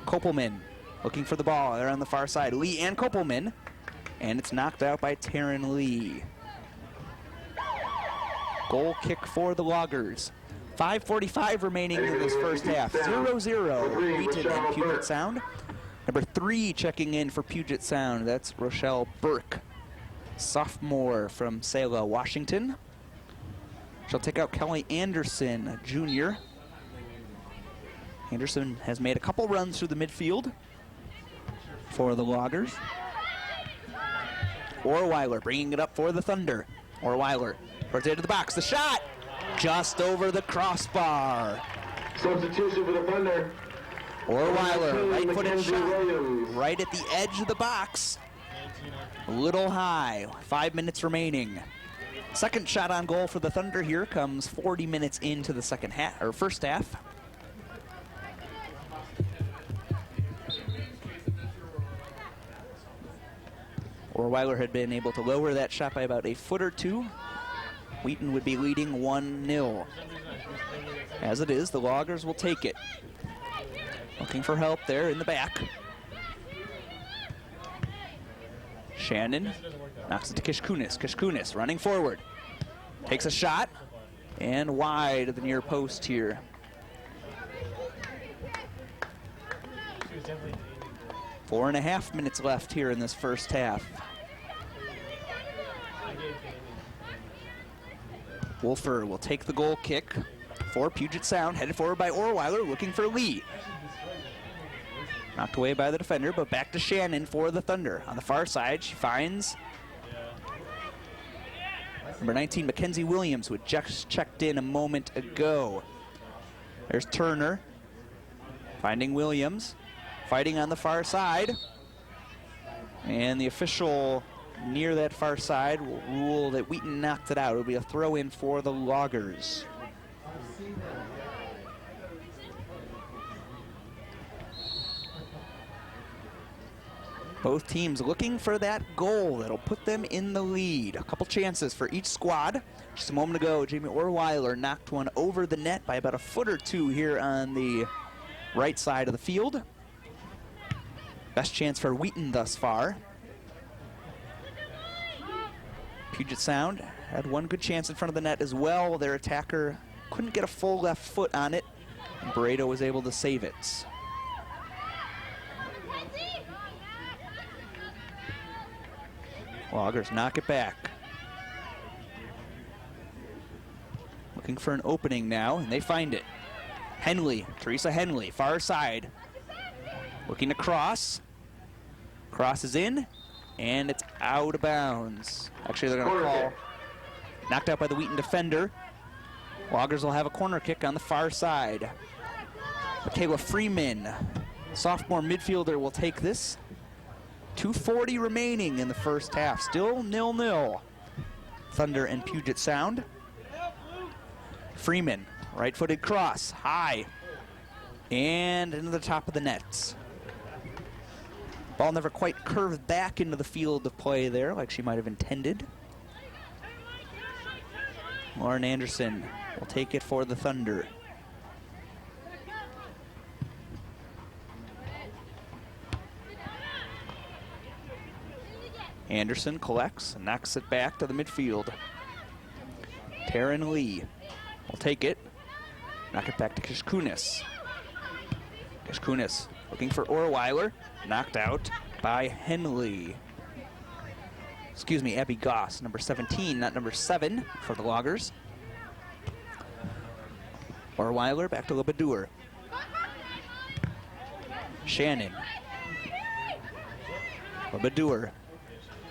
Speaker 1: Kopelman looking for the ball. They're on the far side. Lee and Kopelman. And it's knocked out by Taryn Lee. Goal kick for the Loggers. 5:45 remaining in this first half. 0-0, Wheaton and Puget Sound. Number 3 checking in for Puget Sound. That's Rochelle Burke, sophomore from Selah, Washington. She'll take out Kelly Anderson, junior. Anderson has made a couple runs through the midfield for the Loggers. Orweiler bringing it up for the Thunder. Orweiler towards the edge of the box. The shot just over the crossbar.
Speaker 2: Substitution for the Thunder.
Speaker 1: Orweiler, right-footed shot, right at the edge of the box. A little high, 5 minutes remaining. Second shot on goal for the Thunder here comes 40 minutes into the first half. Orweiler had been able to lower that shot by about a foot or two. Wheaton would be leading 1-0. As it is, the Loggers will take it. Looking for help there in the back. Shannon knocks it to Kishkunis. Kishkunis running forward. Takes a shot. And wide of the near post here. Four and a half minutes left here in this first half. Wolfer will take the goal kick for Puget Sound, headed forward by Orweiler, looking for Lee. Knocked away by the defender, but back to Shannon for the Thunder. On the far side, she finds number 19, Mackenzie Williams, who had just checked in a moment ago. There's Turner, finding Williams, fighting on the far side. And the official near that far side will rule that Wheaton knocked it out. It'll be a throw-in for the Loggers. Both teams looking for that goal that'll put them in the lead. A couple chances for each squad. Just a moment ago, Jamie Orweiler knocked one over the net by about a foot or two here on the right side of the field. Best chance for Wheaton thus far. Puget Sound had one good chance in front of the net as well. Their attacker couldn't get a full left foot on it, and Barreto was able to save it. Loggers knock it back. Looking for an opening now, and they find it. Henley, Teresa Henley, far side. Looking to cross. Cross is in, and it's out of bounds. Actually, they're going to call. Knocked out by the Wheaton defender. Loggers will have a corner kick on the far side. Michaela Freeman, sophomore midfielder, will take this. 2:40 remaining in the first half. Still 0-0. Thunder and Puget Sound. Freeman, right-footed cross, high, and into the top of the net. Ball never quite curved back into the field of play there like she might have intended. Lauren Anderson will take it for the Thunder. Anderson collects and knocks it back to the midfield. Taryn Lee will take it. Knock it back to Kishkunis. Kishkunis looking for Orweiler. Knocked out by Henley. Excuse me, Abby Goss, number 17, not number 7 for the Loggers. Orweiler back to Lebedour. Shannon. Lebedour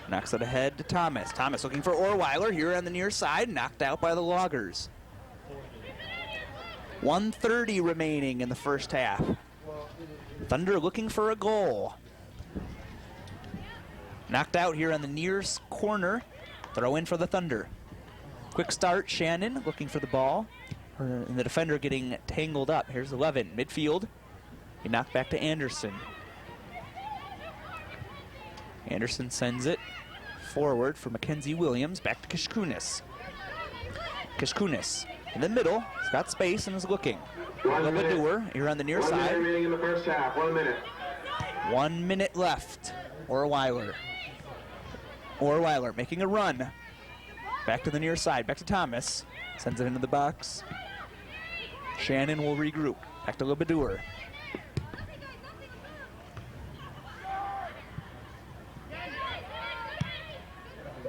Speaker 1: knocks it ahead to Thomas. Thomas looking for Orweiler here on the near side, knocked out by the Loggers. 1:30 remaining in the first half. Thunder looking for a goal. Knocked out here on the near corner. Throw in for the Thunder. Quick start, Shannon looking for the ball. And the defender getting tangled up. Here's 11, midfield. He knocked back to Anderson. Anderson sends it forward for Mackenzie Williams. Back to Kishkunis. Kishkunis in the middle. He's got space and is looking. Lebedour here on the near side.
Speaker 2: 1 minute in the first half. 1 minute.
Speaker 1: 1 minute left. Orweiler. Orweiler making a run. Back to the near side. Back to Thomas. Sends it into the box. Shannon will regroup. Back to Lebedour.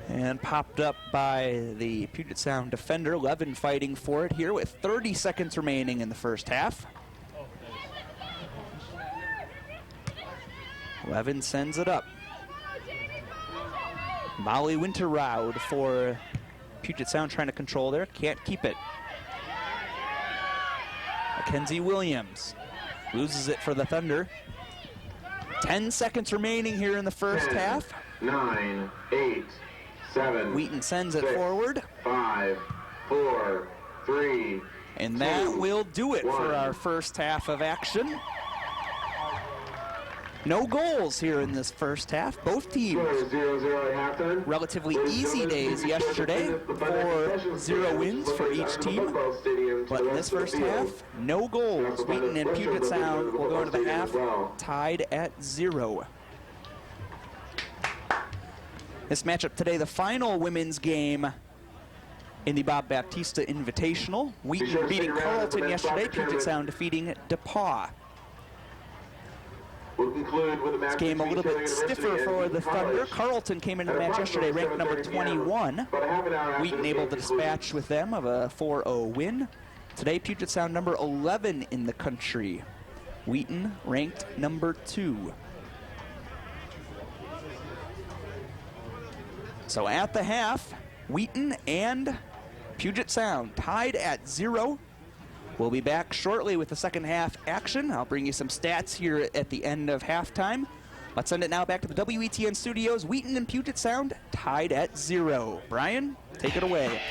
Speaker 1: And popped up by the Puget Sound defender. Levin fighting for it here with 30 seconds remaining in the first half. Levin sends it up. Molly Winterraud for Puget Sound trying to control there. Can't keep it. Mackenzie Williams loses it for the Thunder. 10 seconds remaining here in the first half.
Speaker 2: 9, 8, 7.
Speaker 1: Wheaton sends it
Speaker 2: 6,
Speaker 1: forward.
Speaker 2: 5, 4, 3.
Speaker 1: And that
Speaker 2: 2,
Speaker 1: will do it
Speaker 2: 1.
Speaker 1: for our first half of action. No goals here in this first half. Both teams
Speaker 2: 0-0 at halftime.
Speaker 1: relatively easy days yesterday. 4-0 wins for each team. But in this first half, no goals. Wheaton and Puget Sound will go into the half tied at 0. This matchup today, the final women's game in the Bob Baptista Invitational. Wheaton beating Carleton yesterday, Puget Sound defeating DePauw.
Speaker 2: We'll conclude with a match
Speaker 1: This game a little bit stiffer for the Thunder. Carleton came into the match yesterday ranked number 21. Wheaton able to dispatch with them of a 4-0 win. Today, Puget Sound number 11 in the country. Wheaton ranked number 2. So at the half, Wheaton and Puget Sound tied at 0. We'll be back shortly with the second half action. I'll bring you some stats here at the end of halftime. Let's send it now back to the WETN studios. Wheaton and Puget Sound tied at 0. Brian, take it away.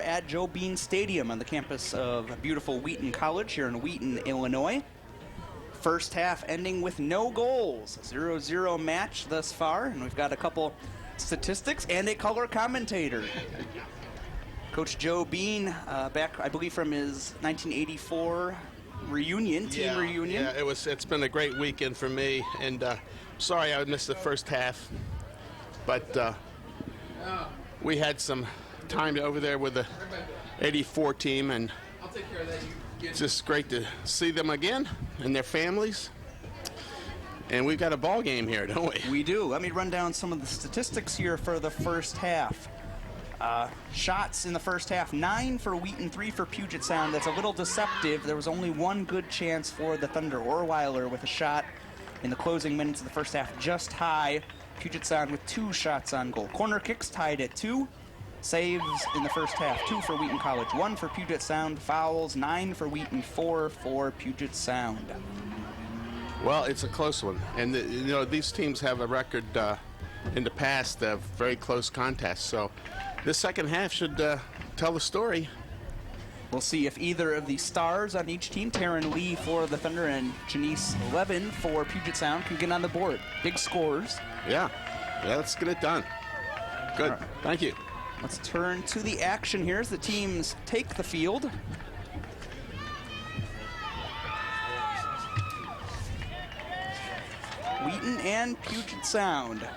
Speaker 1: At Joe Bean Stadium on the campus of beautiful Wheaton College here in Wheaton, Illinois. First half ending with no goals. 0-0 match thus far, and we've got a couple statistics and a color commentator. Coach Joe Bean, back I believe from his 1984 reunion, team reunion.
Speaker 3: Yeah, it's been a great weekend for me, and sorry I missed the first half, but we had some time over there with the 84 team, and it's just great to see them again and their families. And we've got a ball game here, don't we?
Speaker 1: We do. Let me run down some of the statistics here for the first half. Shots in the first half, 9 for Wheaton, 3 for Puget Sound. That's a little deceptive. There was only one good chance for the Thunder. Orweiler with a shot in the closing minutes of the first half, just high. Puget Sound with 2 shots on goal. Corner kicks tied at 2. Saves in the first half, 2 for Wheaton College, 1 for Puget Sound. Fouls, 9 for Wheaton, 4 for Puget Sound.
Speaker 3: Well, it's a close one, and you know these teams have a record in the past of very close contests. So this second half should tell the story.
Speaker 1: We'll see if either of the stars on each team, Taryn Lee for the Thunder and Janice Levin for Puget Sound, can get on the board. Big scores.
Speaker 3: Yeah, let's get it done. Good,
Speaker 1: Right.
Speaker 3: Thank you.
Speaker 1: Let's turn to the action here as the teams take the field. Wheaton and Puget Sound.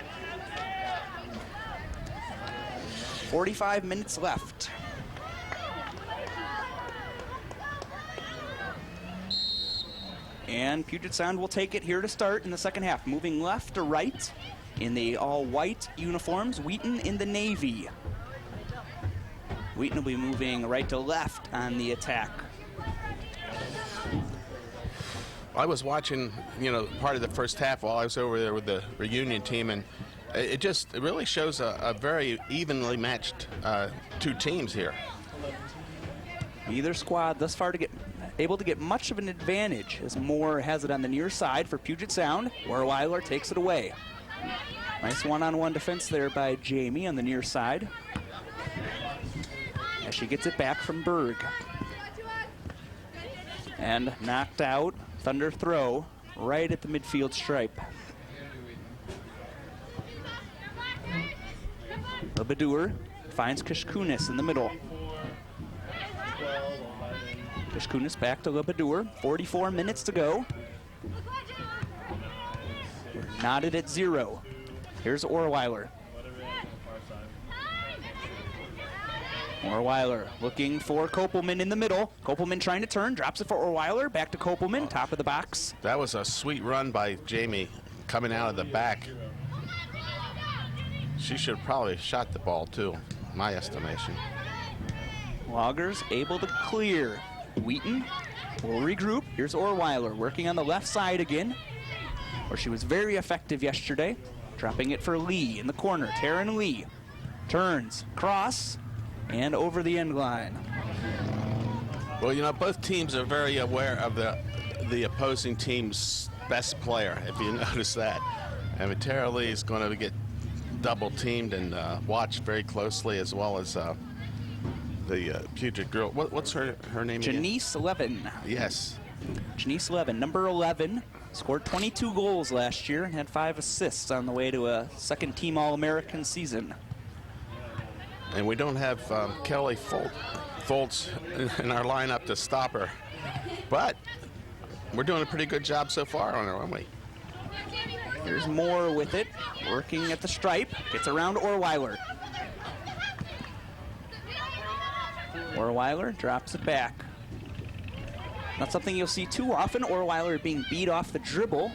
Speaker 1: 45 minutes left. And Puget Sound will take it here to start in the second half, moving left to right in the all-white uniforms, Wheaton in the navy. Wheaton will be moving right to left on the attack.
Speaker 3: I was watching, part of the first half while I was over there with the reunion team, and it really shows a very evenly matched 2 teams here.
Speaker 1: Either squad thus far able to get much of an advantage as Moore has it on the near side for Puget Sound, where Weiler takes it away. Nice one-on-one defense there by Jamie on the near side, as she gets it back from Berg. And knocked out. Thunder throw right at the midfield stripe. Lebedour finds Kishkunis in the middle. Kishkunis back to Lebedour. 44 minutes to go. Knotted at 0. Here's Orweiler. Orweiler looking for Kopelman in the middle. Kopelman trying to turn, drops it for Orweiler. Back to Kopelman, top of the box.
Speaker 3: That was a sweet run by Jamie coming out of the back. She should have probably shot the ball too, my estimation.
Speaker 1: Loggers able to clear. Wheaton will regroup. Here's Orweiler working on the left side again, where she was very effective yesterday. Dropping it for Lee in the corner. Taryn Lee turns, cross, and over the end line.
Speaker 3: Well, you know, both teams are very aware of the opposing team's best player, if you notice that. And Tara Lee is going to get double teamed and watched very closely, as well as the Puget girl. What's her name again?
Speaker 1: Janice Levin.
Speaker 3: Yes.
Speaker 1: Janice Levin, number 11, scored 22 goals last year and had 5 assists on the way to a second-team All-American season.
Speaker 3: And we don't have Kelly Foltz in our lineup to stop her. But we're doing a pretty good job so far on her, aren't we?
Speaker 1: Here's Moore with it, working at the stripe, gets around Orweiler. Orweiler drops it back. Not something you'll see too often. Orweiler being beat off the dribble.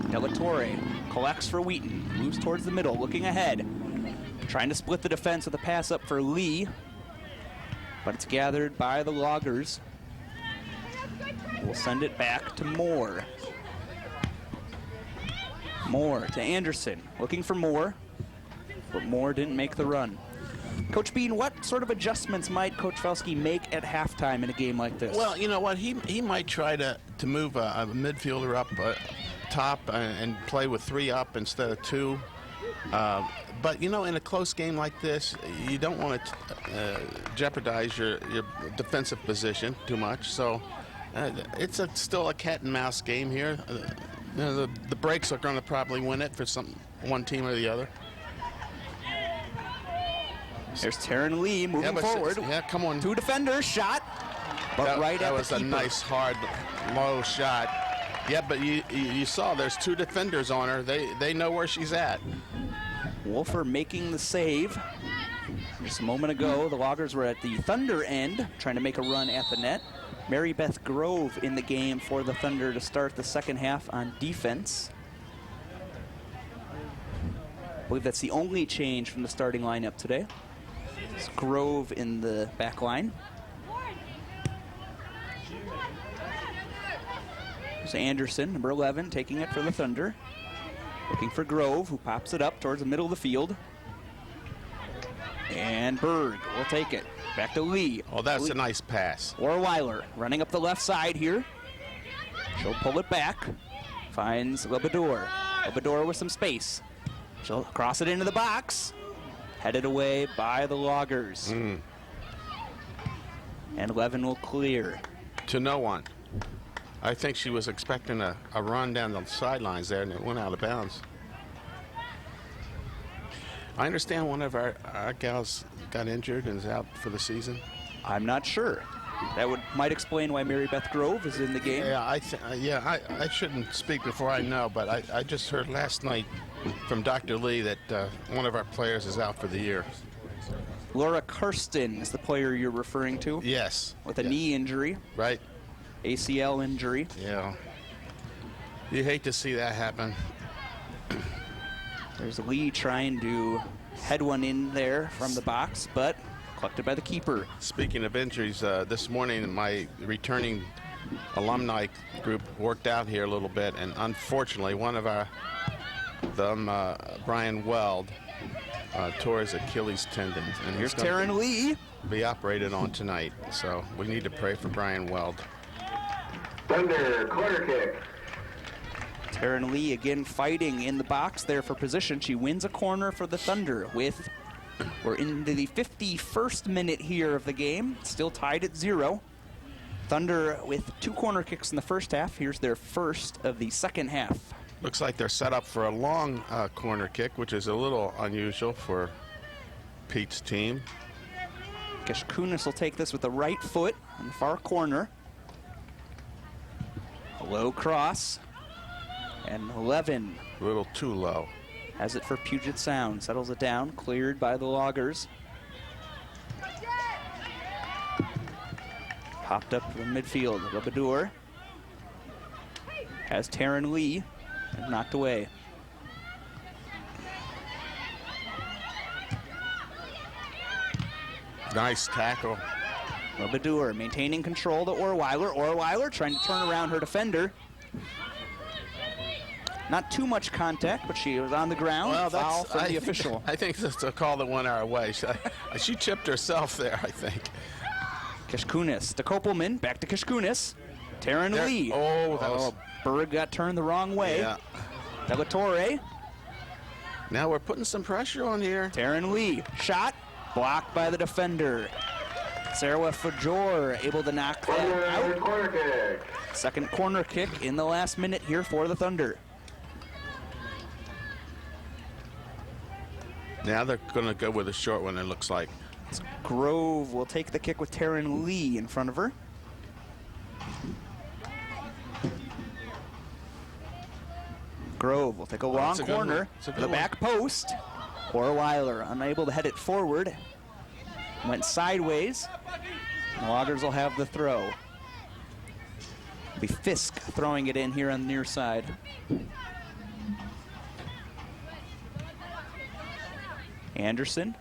Speaker 1: Delatorre collects for Wheaton, moves towards the middle, looking ahead. Trying to split the defense with a pass up for Lee, but it's gathered by the Loggers. We'll send it back to Moore. Moore to Anderson, looking for Moore, but Moore didn't make the run. Coach Bean, what sort of adjustments might Coach Felski make at halftime in a game like this?
Speaker 3: Well, you know what, he might try to move a midfielder up top and play with 3 up instead of 2. But, you know, in a close game like this, you don't want to jeopardize your defensive position too much. So it's still a cat and mouse game here. You know, the breaks are going to probably win it for one team or the other.
Speaker 1: There's Taryn Lee moving forward.
Speaker 3: Yeah, come on.
Speaker 1: 2 defenders, shot, but
Speaker 3: that,
Speaker 1: right
Speaker 3: that
Speaker 1: at the
Speaker 3: was
Speaker 1: keeper.
Speaker 3: A nice, hard, low shot. Yeah, but you saw there's 2 defenders on her. They know where she's at.
Speaker 1: Wolfer making the save. Just a moment ago, the Loggers were at the Thunder end, trying to make a run at the net. Mary Beth Grove in the game for the Thunder to start the second half on defense. I believe that's the only change from the starting lineup today. It's Grove in the back line. There's Anderson, number 11, taking it for the Thunder. Looking for Grove, who pops it up towards the middle of the field. And Berg will take it. Back to Lee.
Speaker 3: Oh, that's
Speaker 1: Lee.
Speaker 3: a nice pass.
Speaker 1: Orweiler running up the left side here. She'll pull it back. Finds Lebedor. Lebedor with some space. She'll cross it into the box. Headed away by the Loggers. And Levin will clear.
Speaker 3: To no one. I think she was expecting a run down the sidelines there, and it went out of bounds. I understand one of our gals got injured and is out for the season.
Speaker 1: I'm not sure. That might explain why Mary Beth Grove is in the game.
Speaker 3: Yeah, I shouldn't speak before I know, but I just heard last night from Dr. Lee that one of our players is out for the year.
Speaker 1: Laura Karsten is the player you're referring to?
Speaker 3: Yes.
Speaker 1: With a knee injury.
Speaker 3: Right.
Speaker 1: ACL injury.
Speaker 3: Yeah. You hate to see that happen.
Speaker 1: There's Lee trying to head one in there from the box, but collected by the keeper.
Speaker 3: Speaking of injuries, this morning my returning alumni group worked out here a little bit, and unfortunately one of Brian Weld, tore his Achilles tendon. And
Speaker 1: here's Taryn Lee.
Speaker 3: Be operated on tonight, so we need to pray for Brian Weld.
Speaker 2: Thunder, corner kick.
Speaker 1: Taryn Lee again fighting in the box there for position. She wins a corner for the Thunder we're into the 51st minute here of the game. Still tied at 0. Thunder with 2 corner kicks in the first half. Here's their first of the second half.
Speaker 3: Looks like they're set up for a long corner kick, which is a little unusual for Pete's team.
Speaker 1: Keshkunis will take this with the right foot in the far corner. A low cross. And Levin.
Speaker 3: A little too low.
Speaker 1: Has it for Puget Sound. Settles it down. Cleared by the Loggers. Popped up to the midfield. Lebedor has Taryn Lee. And knocked away.
Speaker 3: Nice tackle.
Speaker 1: Lebedour maintaining control to Orweiler. Orweiler trying to turn around her defender. Not too much contact, but she was on the ground.
Speaker 3: Well,
Speaker 1: foul from the official.
Speaker 3: I think that's a call that went our way. She chipped herself there, I think.
Speaker 1: Kishkunis to Kopelman, back to Kishkunis. Taryn Lee.
Speaker 3: Oh, that was...
Speaker 1: Berg got turned the wrong way.
Speaker 3: Yeah.
Speaker 1: Delatorre.
Speaker 3: Now we're putting some pressure on here.
Speaker 1: Taryn Lee, shot, blocked by the defender. Sarah Fajor able to knock that out.
Speaker 2: Corner kick.
Speaker 1: Second corner kick in the last minute here for the Thunder.
Speaker 3: Now they're going to go with a short one, it looks like.
Speaker 1: Grove will take the kick with Taryn Lee in front of her. Grove will take a long corner to the back post. Orweiler unable to head it forward. Went sideways. The Loggers will have the throw. It'll be Fisk throwing it in here on the near side. Anderson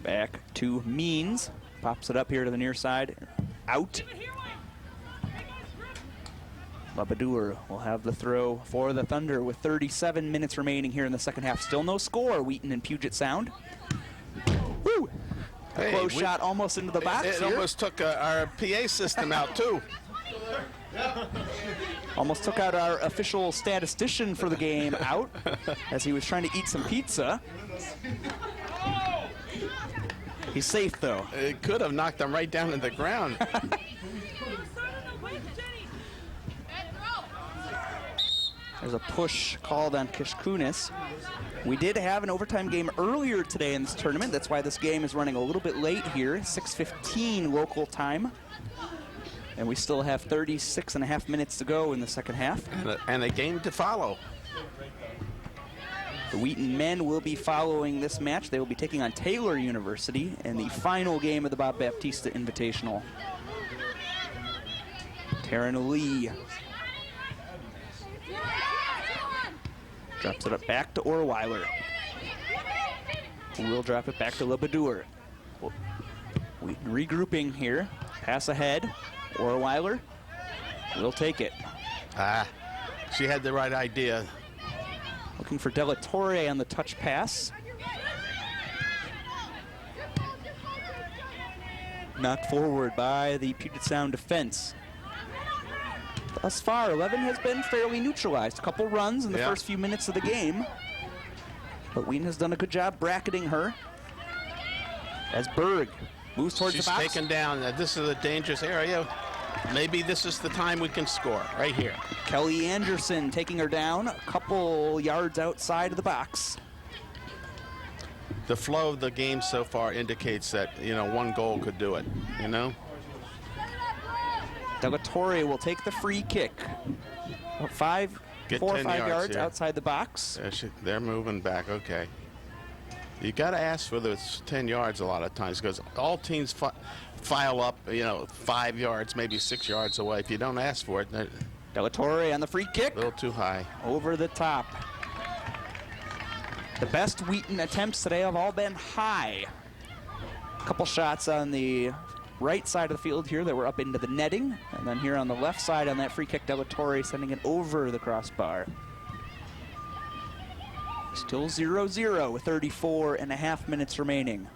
Speaker 1: back to Means. Pops it up here to the near side. Out. Lebedour will have the throw for the Thunder with 37 minutes remaining here in the second half. Still no score, Wheaton and Puget Sound. Woo!
Speaker 3: Hey,
Speaker 1: Close shot almost into the box
Speaker 3: It
Speaker 1: here.
Speaker 3: almost took our PA system out, too.
Speaker 1: Almost took out our official statistician for the game out as he was trying to eat some pizza. He's safe, though.
Speaker 3: It could have knocked them right down to the ground.
Speaker 1: There's a push called on Kishkunis. We did have an overtime game earlier today in this tournament. That's why this game is running a little bit late here, 6:15 local time. And we still have 36 and a half minutes to go in the second half.
Speaker 3: And a game to follow.
Speaker 1: The Wheaton men will be following this match. They will be taking on Taylor University in the final game of the Bob Baptista Invitational. Taryn Lee drops it up back to Orweiler. We'll drop it back to Lebedour. Wheaton regrouping here. Pass ahead. Orweiler will take it.
Speaker 3: She had the right idea.
Speaker 1: Looking for Delatorre on the touch pass. Knocked forward by the Puget Sound defense. Thus far, 11 has been fairly neutralized. A couple runs in the first few minutes of the game. But Wheaton has done a good job bracketing her. As Berg moves towards the box.
Speaker 3: She's taken down. This is a dangerous area. Maybe this is the time we can score, right here.
Speaker 1: Kelly Anderson taking her down a couple yards outside of the box.
Speaker 3: The flow of the game so far indicates that, one goal could do it,
Speaker 1: Delatorre will take the free kick. 4 or 5 yards
Speaker 3: here.
Speaker 1: Outside the box.
Speaker 3: They're moving back, okay. You got to ask for those 10 yards a lot of times because all teams file up, 5 yards, maybe 6 yards away. If you don't ask for it,
Speaker 1: Delatorre on the free kick.
Speaker 3: A little too high.
Speaker 1: Over the top. The best Wheaton attempts today have all been high. A couple shots on the right side of the field here that were up into the netting. And then here on the left side on that free kick, Delatorre sending it over the crossbar. Still 0-0 with 34 and a half minutes remaining.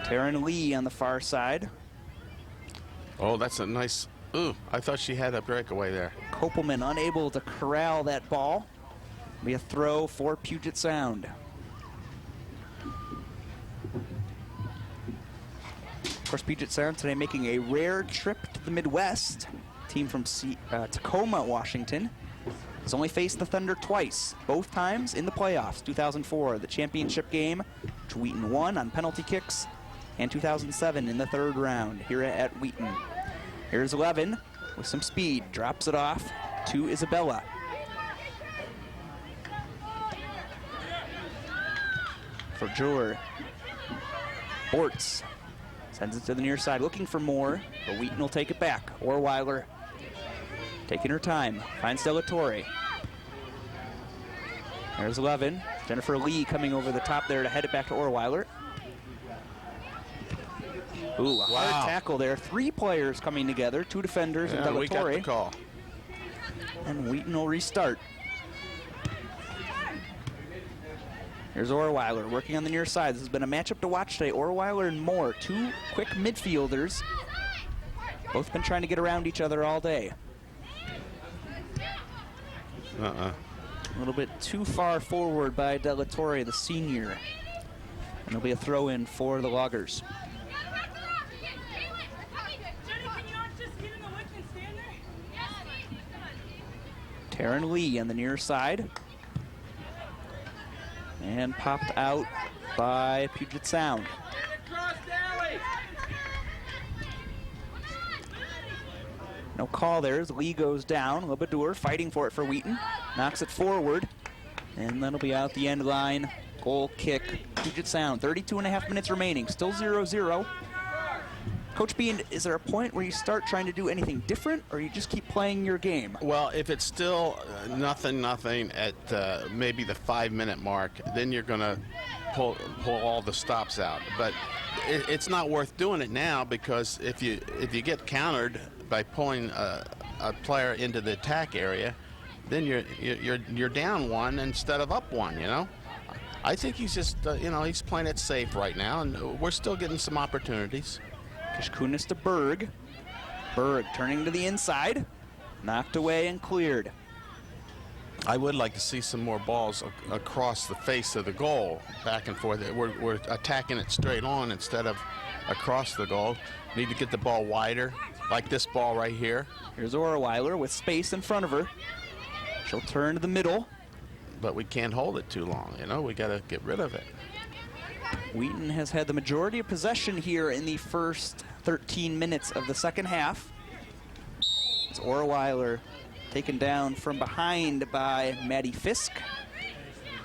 Speaker 1: Taryn Lee on the far side.
Speaker 3: Oh, that's a nice... Ooh, I thought she had a breakaway there.
Speaker 1: Kopelman unable to corral that ball. Be a throw for Puget Sound. Of course, Puget Sound today making a rare trip to the Midwest. Team from Tacoma, Washington, has only faced the Thunder twice, both times in the playoffs. 2004, the championship game, which Wheaton won on penalty kicks, and 2007 in the third round here at Wheaton. Here's 11 with some speed, drops it off to Isabella. For Jor. Bortz sends it to the near side, looking for more, but Wheaton will take it back. Orweiler taking her time, finds Delatorre. There's 11. Jennifer Lee coming over the top there to head it back to Orweiler. Ooh, a hard tackle there. 3 players coming together, 2 defenders and
Speaker 3: we got the
Speaker 1: Delatorre.
Speaker 3: call.
Speaker 1: And Wheaton will restart. Here's Orweiler working on the near side. This has been a matchup to watch today. Orweiler and Moore, 2 quick midfielders. Both been trying to get around each other all day. A little bit too far forward by Delatorre, the senior. And it'll be a throw-in for the Loggers. Taryn Lee on the near side. And popped out by Puget Sound. No call there as Lee goes down. Lebadour fighting for it for Wheaton. Knocks it forward. And that'll be out the end line. Goal kick. Puget Sound. 32.5 minutes remaining. Still 0-0. Coach Bean, is there a point where you start trying to do anything different, or you just keep playing your game?
Speaker 3: Well, if it's still nothing at maybe the 5-minute mark, then you're going to pull all the stops out. But it's not worth doing it now, because if you get countered by pulling a player into the attack area, then you're down 1 instead of up 1. You know, I think he's just he's playing it safe right now, and we're still getting some opportunities.
Speaker 1: Kishkunis to Berg. Berg turning to the inside. Knocked away and cleared.
Speaker 3: I would like to see some more balls across the face of the goal, back and forth. We're attacking it straight on instead of across the goal. Need to get the ball wider, like this ball right here.
Speaker 1: Here's Orweiler with space in front of her. She'll turn to the middle.
Speaker 3: But we can't hold it too long, you know? We got to get rid of it.
Speaker 1: Wheaton has had the majority of possession here in the first 13 minutes of the second half. It's Orweiler taken down from behind by Maddie Fisk.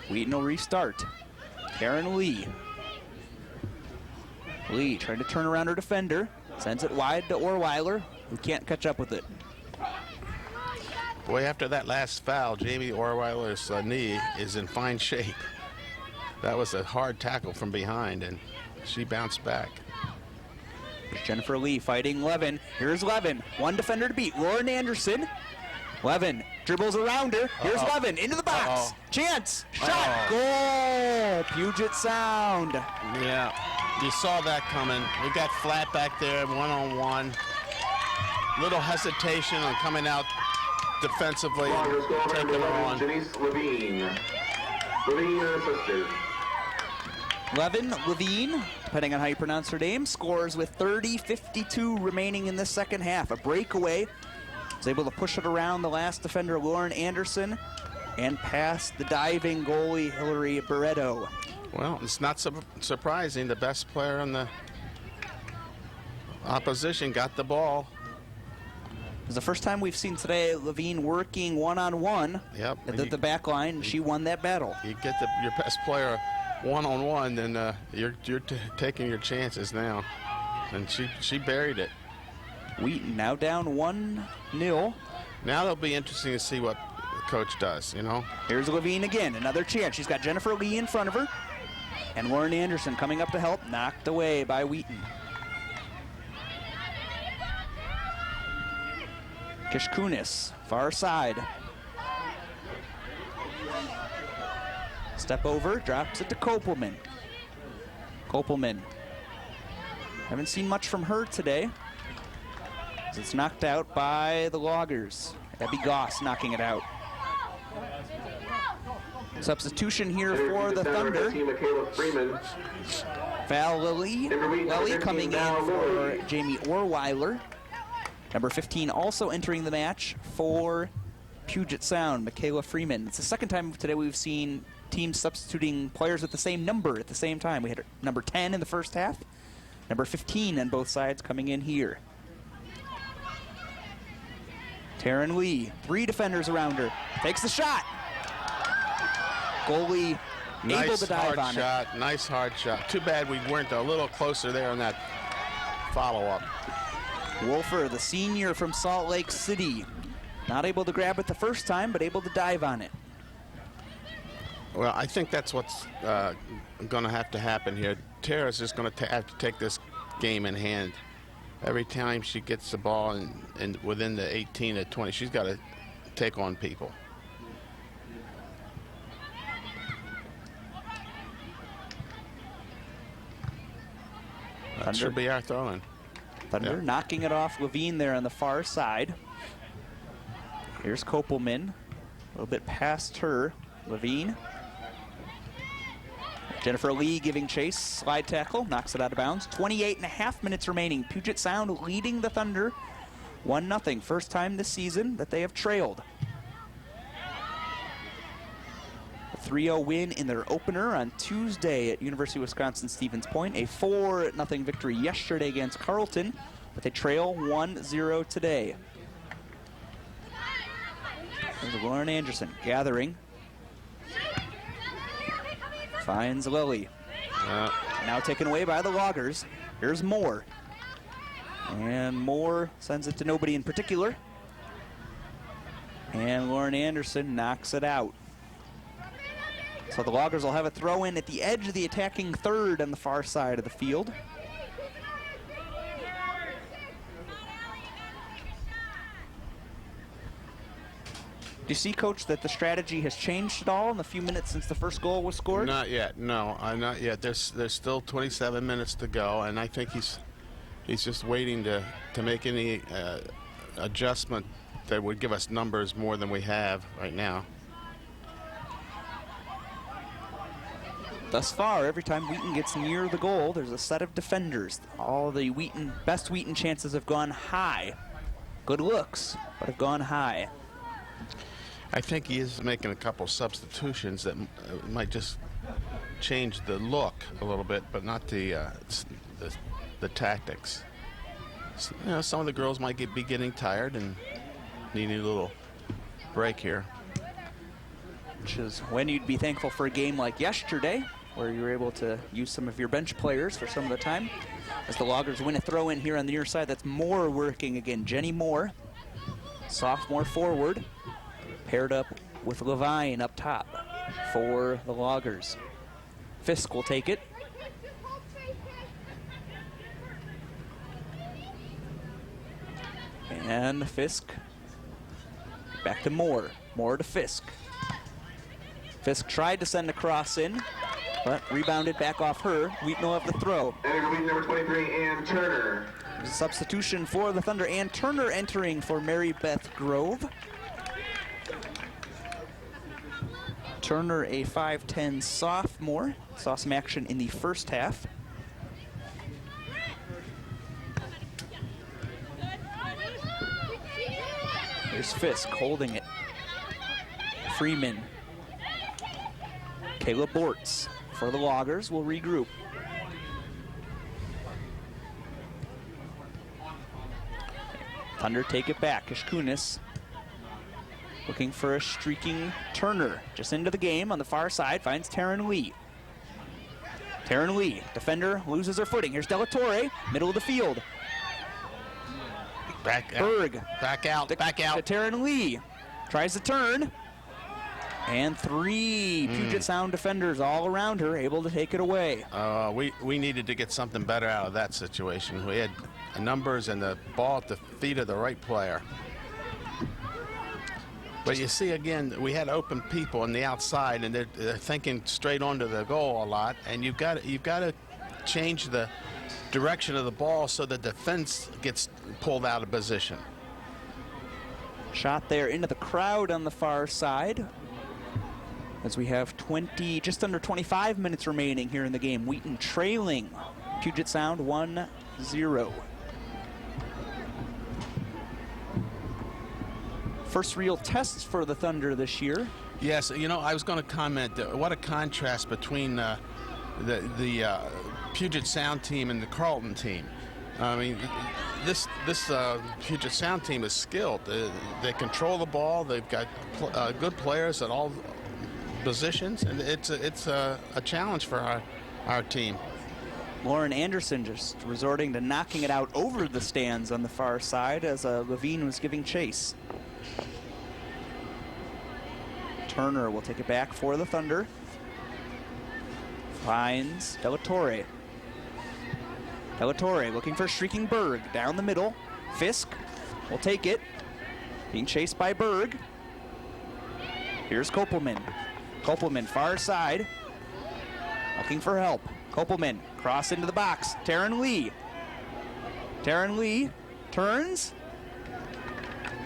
Speaker 1: Wheaton will restart. Karen Lee. Lee trying to turn around her defender. Sends it wide to Orweiler, who can't catch up with it.
Speaker 3: Boy, after that last foul, Jamie Orweiler's knee is in fine shape. That was a hard tackle from behind, and she bounced back.
Speaker 1: Jennifer Lee fighting Levin. Here's Levin. 1 defender to beat. Lauren Anderson. Levin dribbles around her. Here's Levin into the box. Chance. Shot. Goal. Puget Sound.
Speaker 3: Yeah, you saw that coming. We got flat back there, 1-on-1. Little hesitation on coming out defensively, taking her on.
Speaker 2: Janice Levine. Levine and her sister.
Speaker 1: Levine, depending on how you pronounce her name, scores with 30:52 remaining in this second half. A breakaway. Was able to push it around the last defender, Lauren Anderson, and past the diving goalie, Hillary Barreto.
Speaker 3: Well, it's not surprising. The best player on the opposition got the ball.
Speaker 1: It's the first time we've seen today Levine working one-on-one at the back line. She won that battle.
Speaker 3: You get your best player one-on-one, then you're taking your chances now. And she buried it.
Speaker 1: Wheaton now down 1-0.
Speaker 3: Now it'll be interesting to see what the coach does, you know.
Speaker 1: Here's Levine again, another chance. She's got Jennifer Lee in front of her. And Lauren Anderson coming up to help, knocked away by Wheaton. Kishkunis, far side. Step over, drops it to Kopelman. Kopelman. Haven't seen much from her today. It's knocked out by the Loggers. Abby Goss knocking it out. Substitution here for the Thunder. Val Lilly coming in for Jamie Orweiler. Number 15 also entering the match for Puget Sound, Michaela Freeman. It's the second time today we've seen teams substituting players with the same number at the same time. We had number 10 in the first half, number 15 on both sides coming in here. Taryn Lee, 3 defenders around her, takes the shot. Goalie able to dive on it.
Speaker 3: Nice hard shot. Too bad we weren't a little closer there on that follow-up.
Speaker 1: Wolfer, the senior from Salt Lake City, not able to grab it the first time, but able to dive on it.
Speaker 3: Well, I think that's what's going to have to happen here. Tara's just going to have to take this game in hand. Every time she gets the ball and within the 18 to 20, she's got to take on people. That should be our throw-in.
Speaker 1: Thunder knocking it off Levine there on the far side. Here's Kopelman, a little bit past her. Levine. Jennifer Lee giving chase, slide tackle, knocks it out of bounds. 28.5 minutes remaining. Puget Sound leading the Thunder 1-0. First time this season that they have trailed. A 3-0 win in their opener on Tuesday at University of Wisconsin-Stevens Point. A 4-0 victory yesterday against Carleton, but they trail 1-0 today. There's Lauren Anderson gathering. Finds Lily. Now taken away by the Loggers. Here's Moore. And Moore sends it to nobody in particular. And Lauren Anderson knocks it out. So the Loggers will have a throw in at the edge of the attacking third on the far side of the field. Do you see, Coach, that the strategy has changed at all in the few minutes since the first goal was scored?
Speaker 3: Not yet, no, not yet. There's still 27 minutes to go, and I think he's just waiting to make any adjustment that would give us numbers more than we have right now.
Speaker 1: Thus far, every time Wheaton gets near the goal, there's a set of defenders. All the best Wheaton chances have gone high. Good looks, but have gone high.
Speaker 3: I think he is making a couple substitutions that might just change the look a little bit, but not the tactics. So, you know, some of the girls might be getting tired and needing a little break here.
Speaker 1: Which is when you'd be thankful for a game like yesterday, where you were able to use some of your bench players for some of the time. As the Loggers win a throw in here on the near side, that's Moore working again. Jenny Moore, sophomore forward, paired up with Levine up top for the Loggers. Fisk will take it. And Fisk back to Moore. Moore to Fisk. Fisk tried to send a cross in, but rebounded back off her. Wheaton will have the throw.
Speaker 2: Entering Wheaton, number 23, Ann Turner.
Speaker 1: There's a substitution for the Thunder. Ann Turner entering for Mary Beth Grove. Turner, a 5'10 sophomore. Saw some action in the first half. Here's Fisk holding it. Freeman. Kayla Bortz for the Loggers will regroup. Thunder take it back. Ishkunis looking for a streaking Turner. Just into the game on the far side, finds Taryn Lee. Taryn Lee, defender, loses her footing. Here's Della Torre, middle of the field. Berg.
Speaker 3: Back out.
Speaker 1: To Taryn Lee. Tries to turn. And three Puget Sound defenders all around her, able to take it away.
Speaker 3: We needed to get something better out of that situation. We had numbers and the ball at the feet of the right player. But you see, again, we had open people on the outside, and they're thinking straight onto the goal a lot. And you've got to change the direction of the ball so that the defense gets pulled out of position.
Speaker 1: Shot there into the crowd on the far side. As we have just under 25 minutes remaining here in the game. Wheaton trailing Puget Sound 1-0. First real tests for the Thunder this year.
Speaker 3: Yes, you know, I was going to comment, what a contrast between the Puget Sound team and the Carleton team. I mean, this Puget Sound team is skilled. They control the ball. They've got good players at all positions, and it's a challenge for our team.
Speaker 1: Lauren Anderson just resorting to knocking it out over the stands on the far side as Levine was giving chase. Turner will take it back for the Thunder. Finds Della Torre. Pellatore looking for Streaking Berg. Down the middle. Fisk will take it. Being chased by Berg. Here's Kopelman. Kopelman far side. Looking for help. Kopelman cross into the box. Taryn Lee. Taryn Lee turns.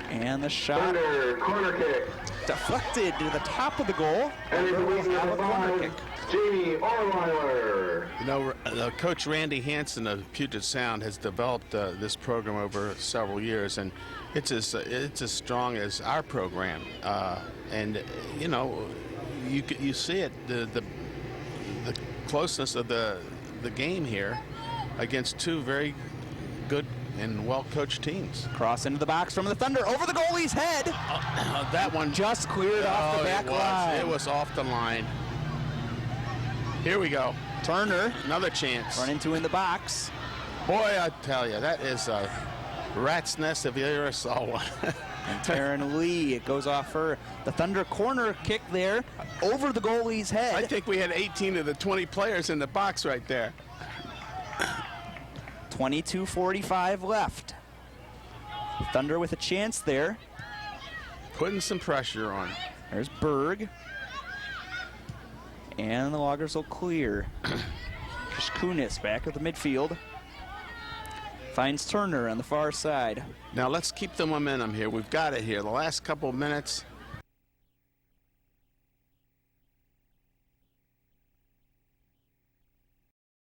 Speaker 1: And the shot
Speaker 2: corner kick.
Speaker 1: deflected to the top of the goal.
Speaker 2: And it's a
Speaker 1: Have a corner kick.
Speaker 2: Jamie Orweiler.
Speaker 3: You know, Coach Randy Hansen of Puget Sound has developed this program over several years, and it's as strong as our program. And you know, you see it, the closeness of the game here against two very good and well-coached teams.
Speaker 1: Cross into the box from the Thunder, over the goalie's head.
Speaker 3: That one
Speaker 1: Just cleared off the back line.
Speaker 3: It was off the line. Here we go.
Speaker 1: Turner,
Speaker 3: Another chance.
Speaker 1: run into in the box.
Speaker 3: Boy, I tell you, that is a rat's nest if you ever saw one.
Speaker 1: And Taryn Lee, it goes off her. The Thunder corner kick there, over the goalie's head.
Speaker 3: I think we had 18 of the 20 players in the box right there.
Speaker 1: 22:45 left. Thunder with a chance there.
Speaker 3: Putting some pressure on.
Speaker 1: There's Berg. And the Loggers will clear. Kunis back at the midfield. Finds Turner on the far side.
Speaker 3: Now let's keep the momentum here. We've got it here. The last couple of minutes,